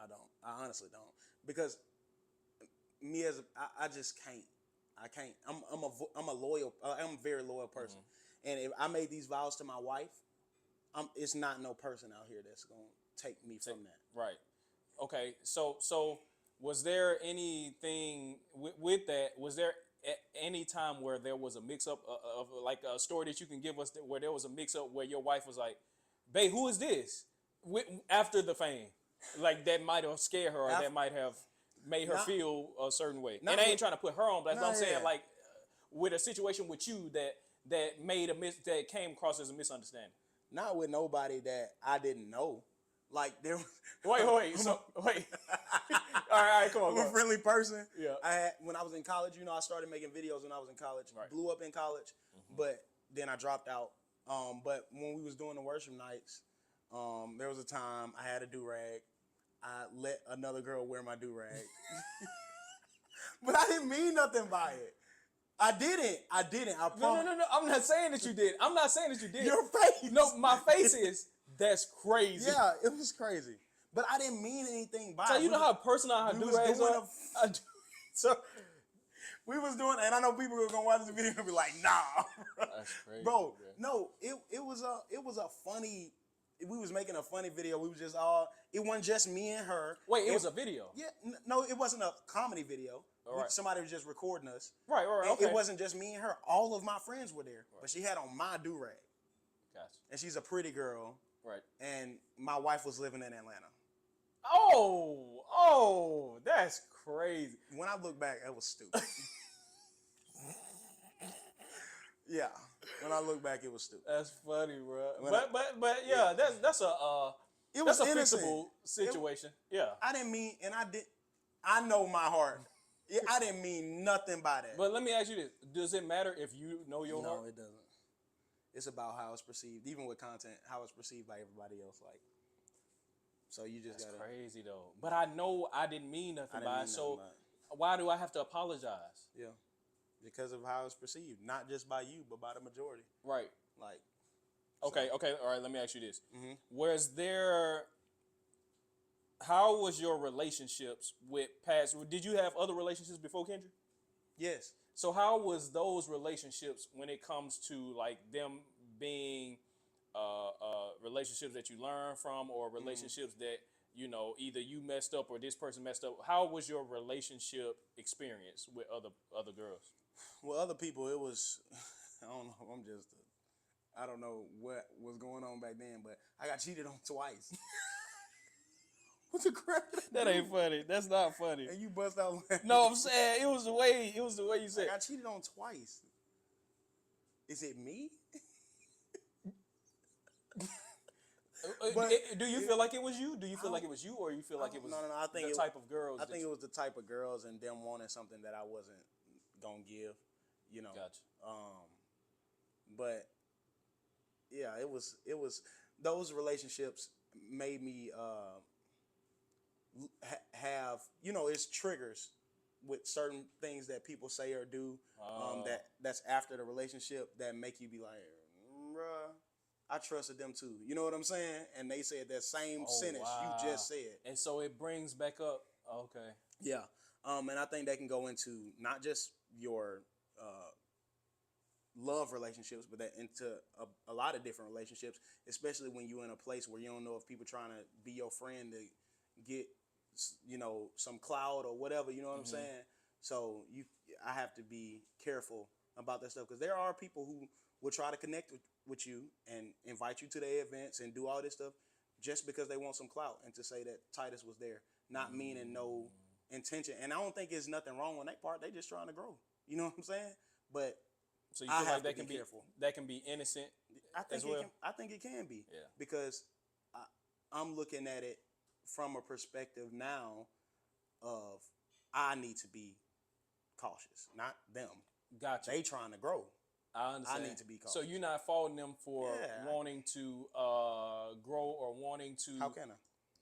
I don't. I honestly don't, because me I just can't. I can't. I'm a very loyal person, and if I made these vows to my wife, it's not no person out here that's gonna take me from that. Right. Okay. So was there anything with that? Was there any time where there was a mix up of like a story that you can give us where there was a mix up where your wife was like, "Babe, who is this?" After the fame. like that might have scared her, or that might have made her not feel a certain way. not And I with, ain't trying to put her on, but that's what nah, I'm saying. yeah. Like with a situation with you that made that came across as a misunderstanding. Not with nobody that I didn't know. Like there was Wait. So wait. All right, come on, I'm go a on. friendly person. Yeah. When I was in college, I started making videos when I was in college. Right. Blew up in college, but then I dropped out. But when we was doing the worship nights, there was a time I had a do-rag. I let another girl wear my do-rag. But I didn't mean nothing by it. I didn't. I promise. No. I'm not saying that you did. I'm not saying that you did. Your face. No, my face is that's crazy. Yeah, it was crazy. But I didn't mean anything by So it. you know how personal her we do was rags doing are. So we was doing, and I know people are gonna watch this video and be like, "Nah, that's crazy, bro." No, it was a funny. We was making a funny video. We was just all. It wasn't just me and her. Wait, it was a video. Yeah, no, it wasn't a comedy video. Right. Somebody was just recording us. Right. And Okay. it wasn't just me and her. All of my friends were there, but she had on my do-rag. Gotcha. And she's a pretty girl. Right. And my wife was living in Atlanta. Oh, that's crazy. When I look back, it was stupid. Yeah. When I look back, it was stupid. That's funny, bro. But yeah, that's a It was that's a innocent. fixable situation. Yeah. I didn't mean, I know my heart. I didn't mean nothing by that. But let me ask you this: does it matter if you know your heart? No, it doesn't. It's about how it's perceived, even with content, how it's perceived by everybody else. Like, so you just That's gotta. crazy though. But I know I didn't mean nothing by it. So why do I have to apologize? Yeah, because of how it's perceived, not just by you, but by the majority. Right. Like. Okay. All right. Let me ask you this: how was your relationships with past? Did you have other relationships before Kendra? Yes. So how was those relationships when it comes to like them being relationships that you learn from, or relationships that either you messed up or this person messed up? How was your relationship experience with other girls? Well, other people, it was. I don't know. I don't know what was going on back then, but I got cheated on twice. What the crap? That ain't funny. That's not funny. And you bust out laughing. No, I'm saying it was the way you said. I got cheated on twice. Is it me? Do you feel like it was you? Do you feel like it was you, or you feel like it was no? I think the type of girls? I think it was the type of girls and them wanting something that I wasn't gonna give. Gotcha. But yeah, it was those relationships made me have it's triggers with certain things that people say or do that's after the relationship that make you be like, bruh, I trusted them too. You know what I'm saying? And they said that same sentence you just said. And so it brings back up. Okay. Yeah. And I think that can go into not just your love relationships, but that into a lot of different relationships, especially when you're in a place where you don't know if people trying to be your friend to get, some clout or whatever, you know what I'm saying? So I have to be careful about that stuff, because there are people who will try to connect with you and invite you to their events and do all this stuff just because they want some clout and to say that Titus was there, not meaning no intention. And I don't think there's nothing wrong on that part. They just trying to grow. You know what I'm saying? But so you feel like that can be innocent. I think as well? I think it can be. Yeah. Because I'm looking at it from a perspective now of I need to be cautious, not them. Gotcha. They trying to grow. I understand. I need to be cautious. So you're not faulting them for wanting to grow or wanting to. How can I?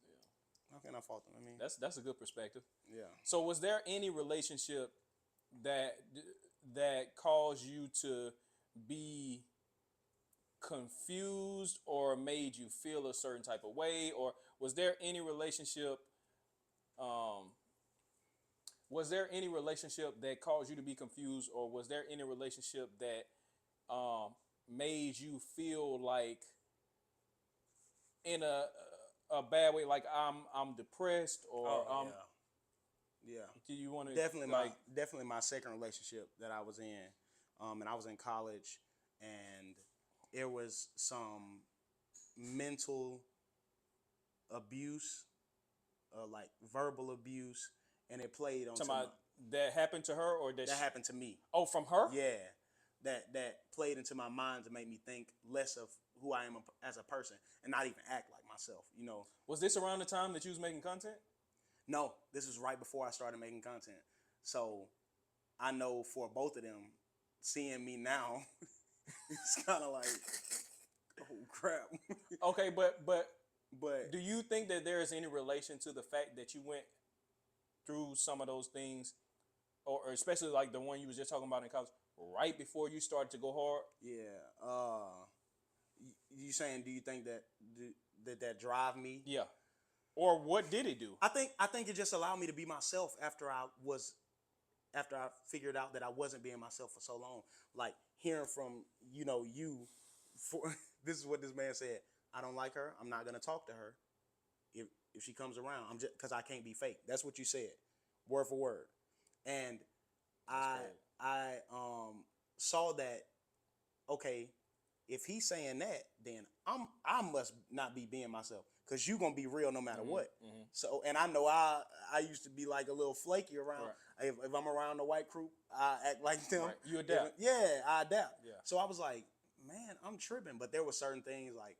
Yeah. How can I fault them? I mean, that's a good perspective. Yeah. So was there any relationship that caused you to be confused or made you feel a certain type of way, or was there any relationship that caused you to be confused, or was there any relationship that made you feel like in a bad way, like I'm depressed, or yeah. Do you want to definitely my second relationship that I was in, and I was in college, and there was some mental abuse like verbal abuse, and it played To onto my my that happened to her, or that that happened to me. oh, from her? Yeah, that played into my mind to make me think less of who I am as a person and not even act like myself. You know, Was this around the time that you was making content? no, this was right before I started making content. So I know for both of them, seeing me now, it's kind of like, oh crap. Okay, but But do you think that there is any relation to the fact that you went through some of those things, or especially like the one you was just talking about in college, right before you started to go hard? yeah, you saying, do you think that that drive me? Yeah. Or what did it do? I think it just allowed me to be myself after I figured out that I wasn't being myself for so long. Like hearing from you, for this is what this man said. I don't like her. I'm not gonna talk to her if she comes around. I'm just because I can't be fake. That's what you said, word for word. And That's I crazy. I saw that, okay, if he's saying that, then I must not be being myself because you gonna be real no matter what. So, and I know I used to be like a little flaky around. Right. If I'm around the white crew, I act like them. Right. You adapt. Yeah, I adapt. Yeah. So I was like, man, I'm tripping. But there were certain things, like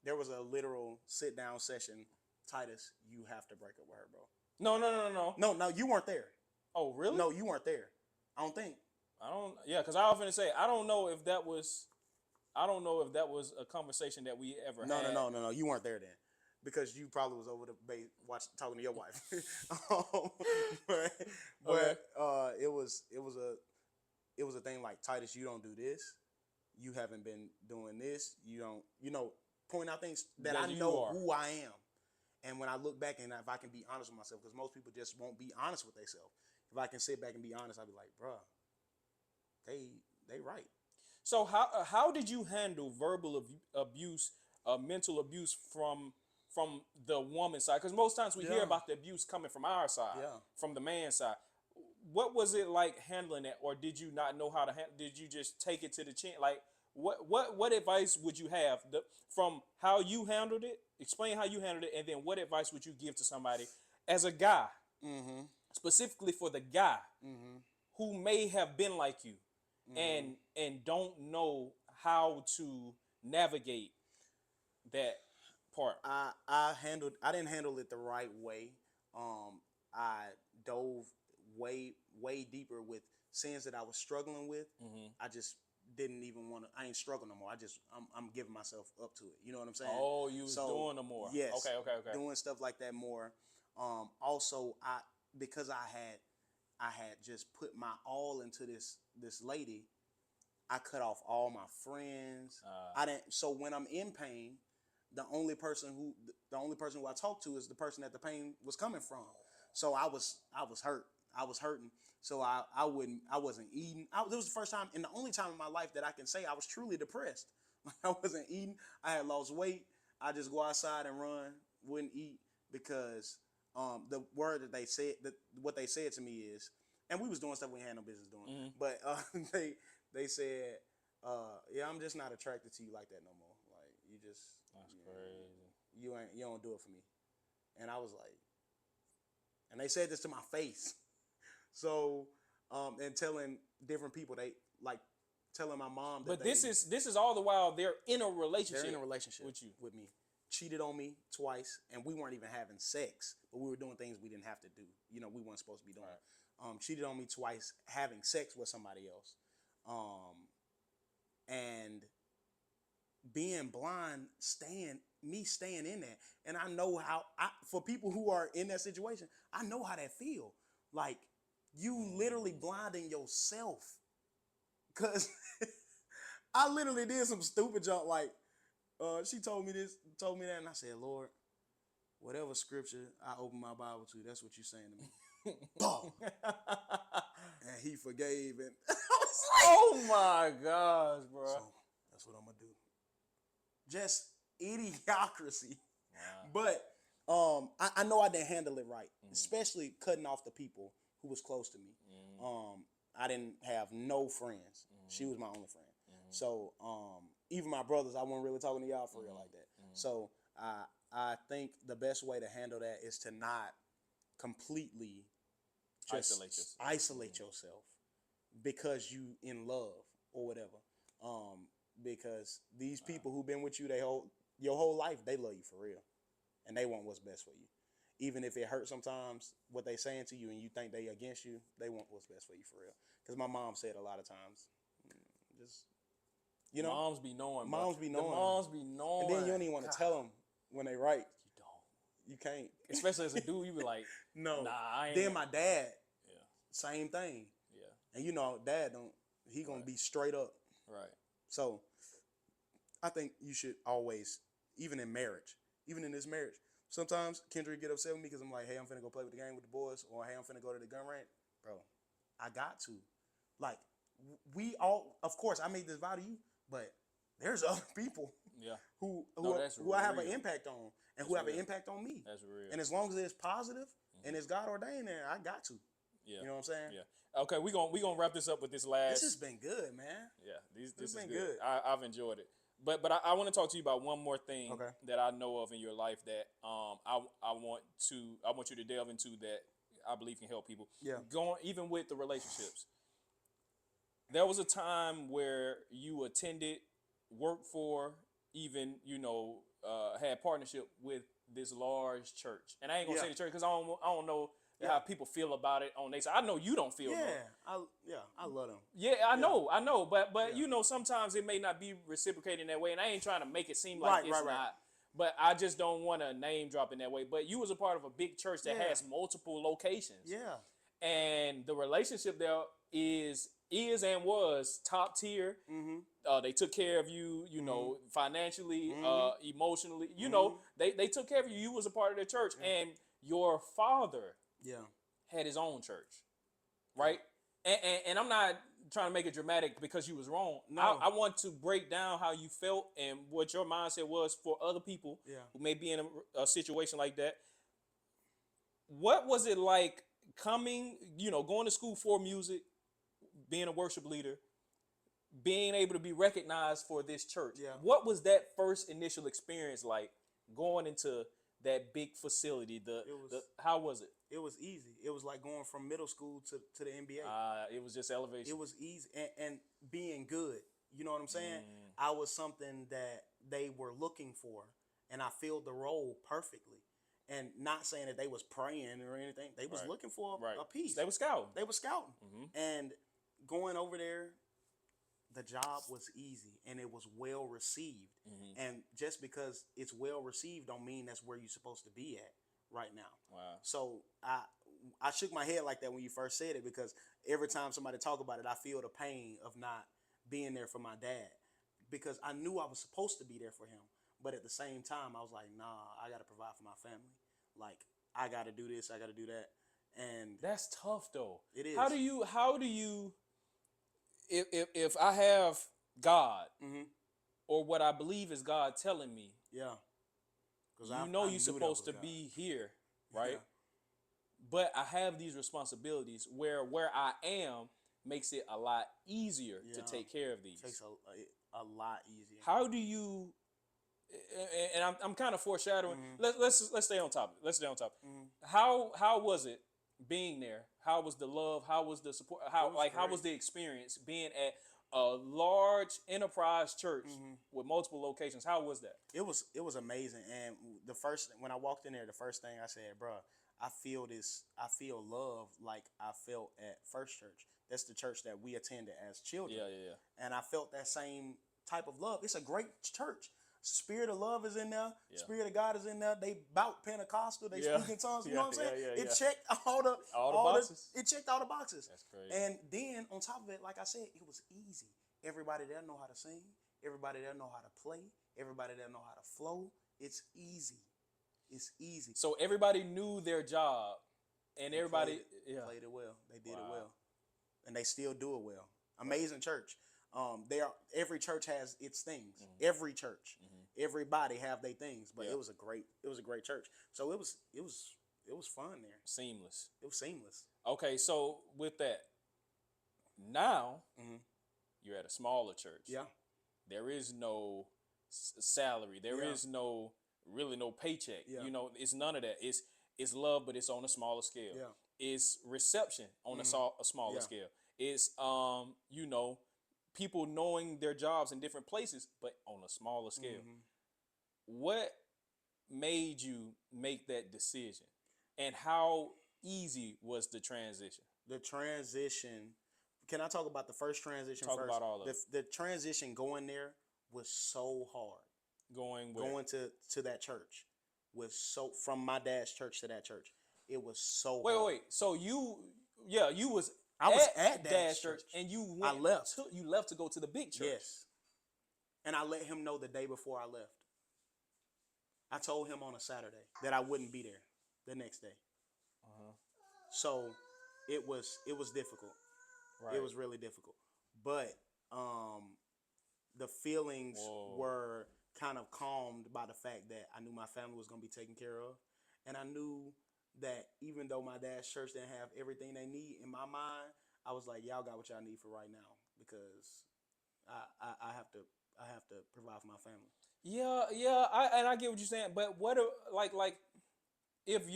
there was a literal sit down session. Titus, you have to break up with her, bro. No. No, you weren't there. Oh, really? No, you weren't there. I don't think. I don't. Yeah, because I often say I don't know if that was. I don't know if that was a conversation that we ever No, no, had. no, no, no. You weren't there then, because you probably was over the base talking to your wife. but Okay. it was a thing like, Titus, you don't do this. You haven't been doing this. You don't, point out things that I That you know are. who I am. And when I look back and if I can be honest with myself, because most people just won't be honest with themselves. If I can sit back and be honest, I'll be like, bruh, they right. So how did you handle verbal abuse, mental abuse from the woman's side? Because most times we hear Yeah, about the abuse coming from our side, yeah. from the man's side. What was it like handling that, or did you not know how to handle? Did you just take it to the chin? Like what advice would you have from how you handled it? Explain how you handled it, and then what advice would you give to somebody as a guy, Mm-hmm. specifically for the guy Mm-hmm. who may have been like you Mm-hmm. and don't know how to navigate that part. I didn't handle it the right way. I dove way deeper with sins that I was struggling with. I just didn't even want to. I ain't struggling no more. I'm giving myself up to it. You know what I'm saying? Oh, you was So doing the more. yes, Okay. doing stuff like that more. Also, because I had just put my all into this lady. I cut off all my friends. I didn't. So when I'm in pain, the only person who I talk to is the person that the pain was coming from. So I was hurt. I was hurting. So I wasn't eating. This was the first time and the only time in my life that I can say I was truly depressed. I wasn't eating. I had lost weight. I just go outside and run. Wouldn't eat because the word that they said, that what they said to me is, and we was doing stuff we had no business doing, but they said, yeah, I'm just not attracted to you like that no more. Like you just, That's crazy. you don't do it for me. And I was like, and they said this to my face. So, and telling different people, they like telling my mom that But this is all the while they're in a relationship. they're in a relationship with you. with me. Cheated on me twice, and we weren't even having sex, but we were doing things we didn't have to do. We weren't supposed to be doing. Right. Cheated on me twice, having sex with somebody else, and being blind, staying in that. And I know how, for people who are in that situation, I know how that feel. Like you literally blinding yourself. Cause I literally did some stupid junk. Like she told me that, and I said, Lord, whatever scripture I open my Bible to, that's what you're saying to me. Boom. And he forgave, and I was like, Oh my gosh, bro. so that's what I'm gonna do. Just idiocracy. Wow. But I know I didn't handle it right, especially cutting off the people who was close to me. I didn't have no friends. She was my only friend. So even my brothers, I wasn't really talking to y'all for real like that. So I think the best way to handle that is to not completely just Isolate yourself. isolate yourself because you in love or whatever. Because these people who've been with you your whole life, they love you for real, and they want what's best for you. Even if it hurts sometimes, what they saying to you, and you think they against you, they want what's best for you for real. Because my mom said a lot of times, just The moms be knowing, bro. moms be The knowing, moms be knowing. and then you don't even want to tell them when they right. You don't. You can't. Especially as a dude, you be like, No. nah, I ain't. Then my dad, Yeah. same thing. Yeah. And you know, dad don't. He gonna be straight up. Right. So I think you should always, even in marriage, even in this marriage, sometimes Kendrick get upset with me because I'm like, hey, I'm finna go play with the game with the boys, or hey, I'm finna go to the gun range. Bro, I got to. Like, we all, of course, I made this vow to you, but there's other people Yeah. who that's I have an real. impact on and That's who have an real. impact on me. That's real. And as long as it's positive and it's God ordained there, I got to. Yeah. You know what I'm saying? Yeah. Okay, we gonna wrap this up with this This last. has been good, man. Yeah, this has is been good. good. I've enjoyed it. But I want to talk to you about one more thing Okay. that I know of in your life that I want you to delve into that I believe can help people. Yeah. Going even with the relationships. There was a time where you attended, worked for, even had partnership with this large church, and I ain't gonna Yeah. say the church because I don't know Yeah. how people feel about it on their side. I know you don't feel. I love them. Yeah, I know, but sometimes it may not be reciprocated in that way, and I ain't trying to make it seem like it's not. But I just don't want to name drop in that way. But you was a part of a big church that has multiple locations. Yeah. And the relationship there is and was top tier. Mm-hmm. They took care of you, financially, emotionally. They took care of you. You was a part of the church, and your father had his own church, right? And I'm not trying to make it dramatic because you was wrong. No. I want to break down how you felt and what your mindset was for other people who may be in a situation like that. What was it like coming, going to school for music, being a worship leader, being able to be recognized for this church? Yeah. What was that first initial experience like going into that big facility? How was it? It was easy. It was like going from middle school to the NBA. It was just elevation. It was easy and being good. You know what I'm saying? I was something that they were looking for, and I filled the role perfectly. And not saying that they was praying or anything. They was looking for a piece. They were scouting. They were scouting. And going over there, the job was easy and it was well received. And just because it's well received don't mean that's where you're supposed to be at right now. Wow. So I shook my head like that when you first said it, because every time somebody talk about it, I feel the pain of not being there for my dad, because I knew I was supposed to be there for him. But at the same time, I was like, nah, I got to provide for my family. Like, I got to do this, I got to do that. And that's tough though. It is. How do you if I have God or what I believe is God telling me, yeah, you're supposed to be here, right? Yeah. But I have these responsibilities where I am makes it a lot easier to take care of these. It takes a lot easier. How do you? And I'm kind of foreshadowing. Let's stay on topic. How was it being there? How was the love? How was the support? How was the experience being at a large enterprise church with multiple locations? How was that? It was amazing. And when I walked in there, the first thing I said, bro, I feel love like I felt at First Church. That's the church that we attended as children. Yeah. And I felt that same type of love. It's a great church. Spirit of love is in there. Yeah. Spirit of God is in there. They bout Pentecostal. They speak in tongues. You know what I'm saying? Yeah. It checked all the boxes. It checked all the boxes. That's crazy. And then on top of it, like I said, it was easy. Everybody there know how to sing. Everybody there know how to play. Everybody there know how to flow. It's easy. It's easy. So everybody knew their job, and everybody played it well. They did it well, and they still do it well. Amazing church. Every church has its things. Every church, everybody have their things. But it was a great church. So it was fun there. Seamless. It was seamless. Okay, so with that, now you're at a smaller church. Yeah. There is no salary. There is no really no paycheck. Yeah. You know, it's none of that. It's love, but it's on a smaller scale. Yeah. It's reception on a smaller Yeah. scale. It's you know, people knowing their jobs in different places, but on a smaller scale. What made you make that decision, and how easy was the transition? The transition. Can I talk about the first transition Talk first? about all of it. The transition going there was so hard. Going where? Going to that church was so, from my dad's church to that church. It was so Wait, hard. wait. So you was I was at at Dad's Dad's church, church. and you I went. left. You left to go to the big church. Yes. And I let him know the day before I left. I told him on a Saturday that I wouldn't be there the next day. So it was difficult. Right. It was really difficult. But the feelings were kind of calmed by the fact that I knew my family was going to be taken care of. And I knew that even though my dad's church didn't have everything they need, in my mind, I was like, y'all got what y'all need for right now, because I have to provide for my family. Yeah. I get what you're saying, but what like if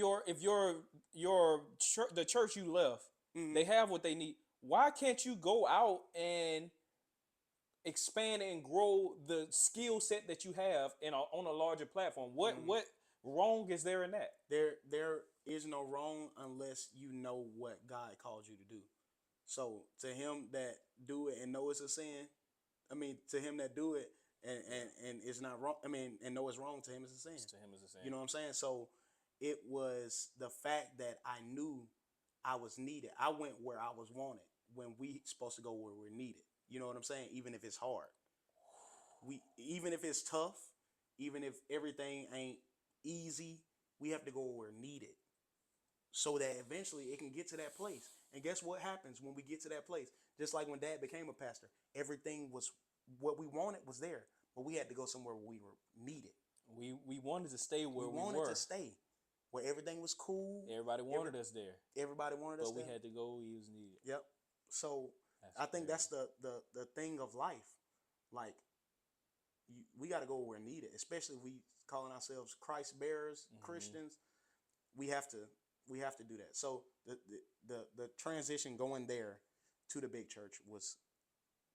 the church you left, they have what they need. Why can't you go out and expand and grow the skill set that you have on a larger platform? What wrong is there in that? There is no wrong unless you know what God called you to do. So to him that do it and know it's a sin, to him that do it and it's not wrong, and know it's wrong, to him it's a sin. To him is a sin. You know what I'm saying? So it was the fact that I knew I was needed. I went where I was wanted when we supposed to go where we're needed. You know what I'm saying? Even if it's hard. Even if it's tough, even if everything ain't easy, we have to go where we're needed, so that eventually it can get to that place. And guess what happens when we get to that place? Just like when Dad became a pastor, everything was what we wanted was there, but we had to go somewhere where we were needed. We wanted to stay where we wanted were. to stay where everything was cool. Everybody wanted us there. Everybody wanted us there. But we there. had to go where we was needed. Yep. So I think that's the thing of life. Like, we got to go where we're needed, especially if we calling ourselves Christ bearers, Christians. We have to do that. So the transition going there to the big church was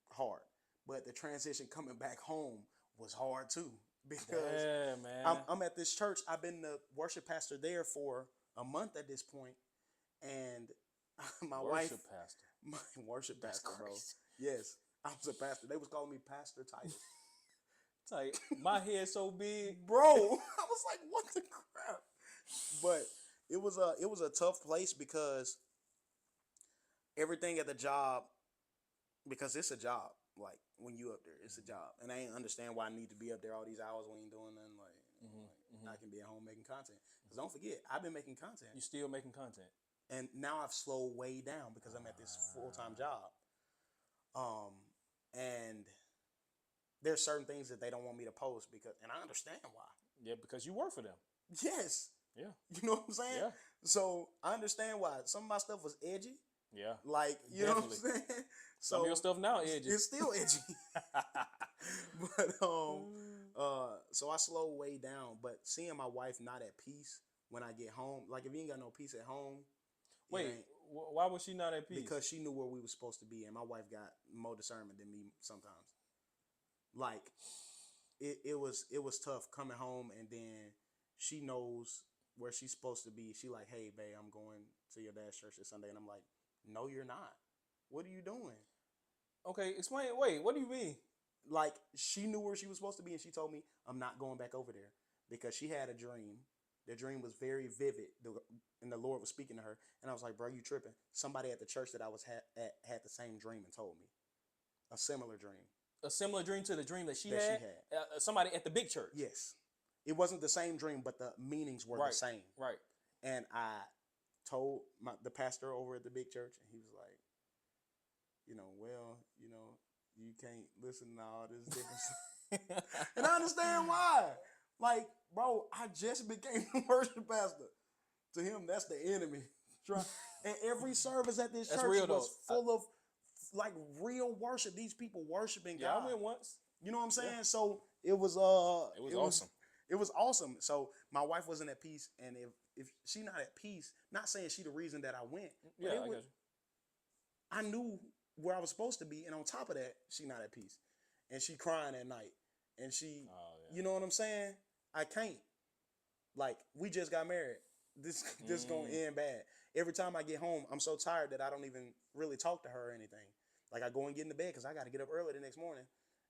hard, but the transition coming back home was hard too, because I'm at this church. I've been the worship pastor there for a month at this point, and my worship wife, pastor, my worship pastor, bro. Yes, I was a pastor. They was calling me Pastor Titus. Like, my head so big, bro. I was like, what the crap? But it was a tough place, because everything at the job, because it's a job. Like, when you up there, it's a job, and I ain't understand why I need to be up there all these hours when you ain't doing nothing. Like, I can be at home making content. Because don't forget, I've been making content. You still making content, and now I've slowed way down because I'm at this full-time job. And there's certain things that they don't want me to post, and I understand why. Yeah, because you work for them. Yes. Yeah. You know what I'm saying? Yeah. So I understand why some of my stuff was edgy. Yeah. Like, you know what I'm saying? So some of your stuff now edgy. It's still edgy. But so I slowed way down. But seeing my wife not at peace when I get home, like, if you ain't got no peace at home. Wait, why was she not at peace? Because she knew where we were supposed to be, and my wife got more discernment than me sometimes. Like, it was tough coming home, and then she knows where she's supposed to be. She like, hey, babe, I'm going to your dad's church this Sunday. And I'm like, no, you're not. What are you doing? Okay, explain. Wait, what do you mean? Like, she knew where she was supposed to be, and she told me, I'm not going back over there, because she had a dream. The dream was very vivid, and the Lord was speaking to her. And I was like, bro, you tripping. Somebody at the church that I was at had the same dream and told me. A similar dream. A similar dream to the dream that she had? Somebody at the big church. Yes. It wasn't the same dream, but the meanings were the same. Right. And I told the pastor over at the big church, and he was like, you can't listen to all this different stuff. And I understand why. Like, bro, I just became a worship pastor. To him, that's the enemy. And every service at this church was full of, like, real worship. These people worshiping God. I went once. You know what I'm saying? Yeah. So it was awesome. It was awesome. So my wife wasn't at peace, and if she not at peace, not saying she the reason that I went, but Yeah, I got you. I knew where I was supposed to be, and on top of that, she not at peace, and she crying at night, and she, Oh you yeah. know what I'm saying? I can't. Like we just got married. This gonna end bad. Every time I get home, I'm so tired that I don't even really talk to her or anything. Like I go and get into bed because I got to get up early the next morning,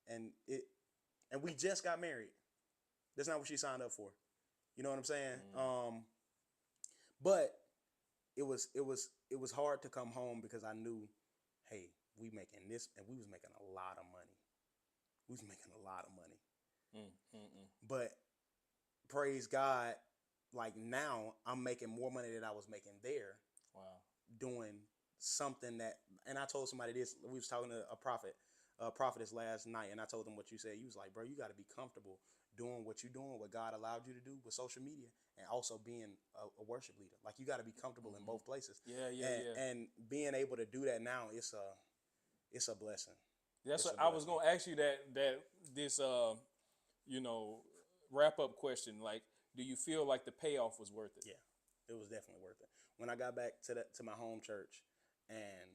and we just got married. That's not what she signed up for. You know what I'm saying? But it was hard to come home because I knew, hey, we making this, and we was making a lot of money. We was making a lot of money. But praise God, like now I'm making more money than I was making there Wow. doing something that, and I told somebody this, we was talking to a prophetess last night, and I told them what you said. You was like, bro, you got to be comfortable doing what you're doing, what God allowed you to do with social media, and also being a worship leader. Like you got to be comfortable in both places. Yeah, yeah, and, yeah. and being able to do that now, it's a blessing. That's It's what a I was blessing. gonna ask you that this you know wrap up question. Like, do you feel like the payoff was worth it? Yeah, it was definitely worth it. When I got back to my home church and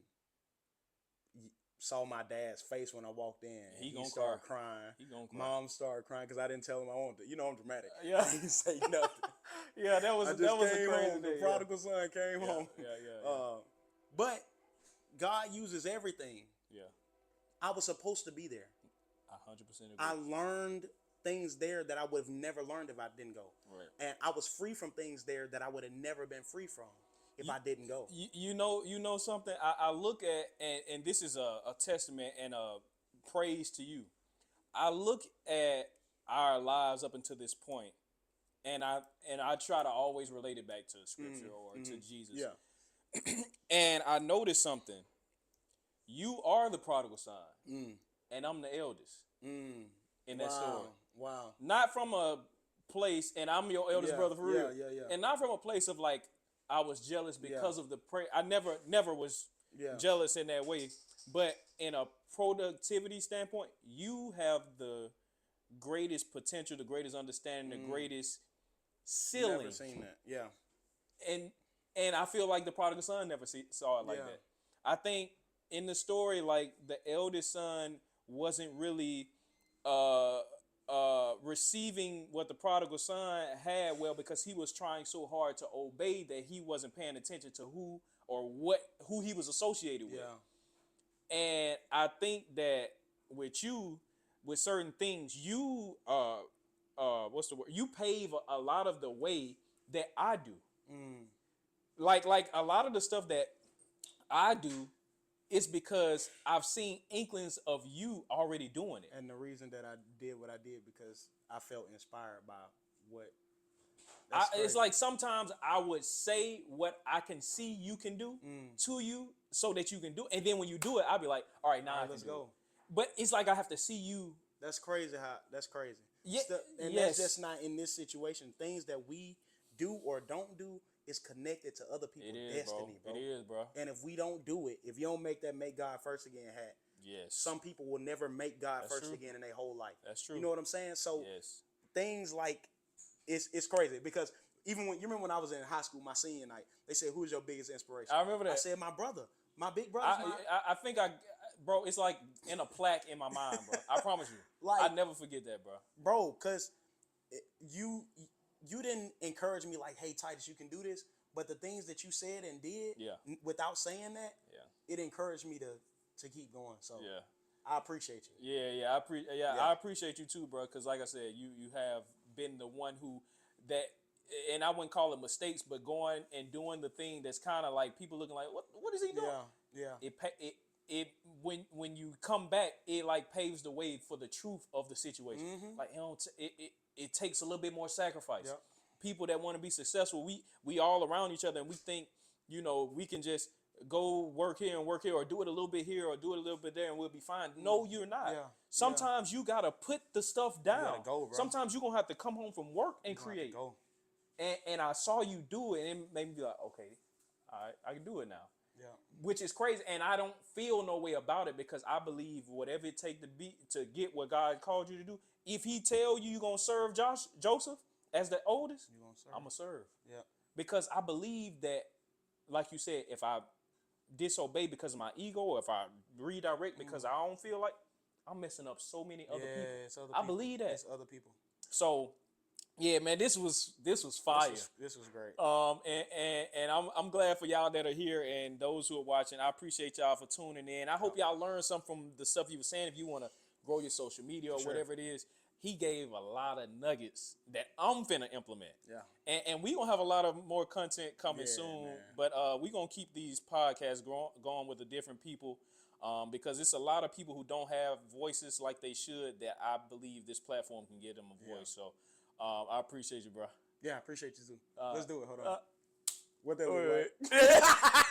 saw my dad's face when I walked in, and He he gonna started cry. crying. He gonna cry. Mom started crying because I didn't tell him I wanted to. You know I'm dramatic. Yeah. I didn't say nothing. Yeah, that I was just a came crazy home. The day. Yeah. prodigal son came Yeah, home. yeah, yeah, But God uses everything. yeah. I was supposed to be there. I 100% agree. I learned things there that I would have never learned if I didn't go. Right. And I was free from things there that I would have never been free from if I didn't go. You know something. I look at and this is a testament and a praise to you. I look at our lives up until this point, and I try to always relate it back to scripture or to Jesus. Yeah. And I noticed something. You are the prodigal son, and I'm the eldest in that story. Wow. Not from a place, and I'm your eldest Yeah. brother for real, Yeah. and not from a place of like I was jealous because Yeah. of the prayer. I never was Yeah. jealous in that way, but in a productivity standpoint, you have the greatest potential, the greatest understanding, the greatest Never ceiling, seen that. Yeah. and I feel like the prodigal son never saw it like Yeah. that. I think in the story, like the eldest son wasn't really uh receiving what the prodigal son had well because he was trying so hard to obey that he wasn't paying attention to who he was associated with. Yeah. And I think that with you, with certain things, you what's the word? You pave a lot of the way that I do. Like a lot of the stuff that I do is because I've seen inklings of you already doing it. And the reason that I did what I did because I felt inspired by what. That's It's crazy. like sometimes I would say what I can see you can do to you so that you can do it. And then when you do it, I'll be like, all right, now All I right, can let's do go. it. But it's like I have to see you. That's crazy. That's crazy. Yeah, And yes. that's just not in this situation. Things that we do or don't do is connected to other people's destiny, bro. It is, bro. And if we don't do it, if you don't make God first again hat, Yes. some people will never make God That's first true. again in their whole life. That's true. You know what I'm saying? So Yes. things like it's crazy because even when you remember when I was in high school, my senior night, they said, "Who's your biggest inspiration?" I remember that. I said, "My brother, my big brother's mine." I think bro, it's like in a plaque in my mind, bro. I promise you. Like, I never forget that, bro. bro, because you didn't encourage me like, "Hey, Titus, you can do this," but the things that you said and did, Yeah. without saying that, Yeah. it encouraged me to keep going. So Yeah. I appreciate you. Yeah. I appreciate you too, bro. Because like I said, you have been the one who that, and I wouldn't call it mistakes, but going and doing the thing that's kind of like people looking like, what is he doing? Yeah. It when you come back, it like paves the way for the truth of the situation. Like it takes a little bit more sacrifice. Yep. People that want to be successful, we all around each other, and we think we can just go work here and work here, or do it a little bit here, or do it a little bit there, and we'll be fine. No, you're not. Yeah. Sometimes you gotta put the stuff down. gotta go, bro. Sometimes you're gonna have to come home from work and create. Go. And I saw you do it, and it made me be like, okay, all right, I can do it now. Yeah. which is crazy. And I don't feel no way about it because I believe whatever it take to get what God called you to do. If He tell you you're gonna serve Joseph as the oldest, You gonna serve. I'm gonna serve Yeah. because I believe that, like you said, if I disobey because of my ego, or if I redirect because I don't feel like, I'm messing up so many other people. It's other I people. believe that. It's other people. So yeah, man, this was fire. This was great. And I'm glad for y'all that are here and those who are watching. I appreciate y'all for tuning in. I hope y'all learned something from the stuff you were saying. If you want to grow your social media or Sure. whatever it is, he gave a lot of nuggets that I'm finna implement. Yeah. And we gonna have a lot of more content coming Yeah, soon. man. But we gonna keep these podcasts going with the different people. Because it's a lot of people who don't have voices like they should that I believe this platform can give them a voice. So I appreciate you, bro. Yeah, I appreciate you too. Let's do it. Hold on. What that Wait, look wait. like?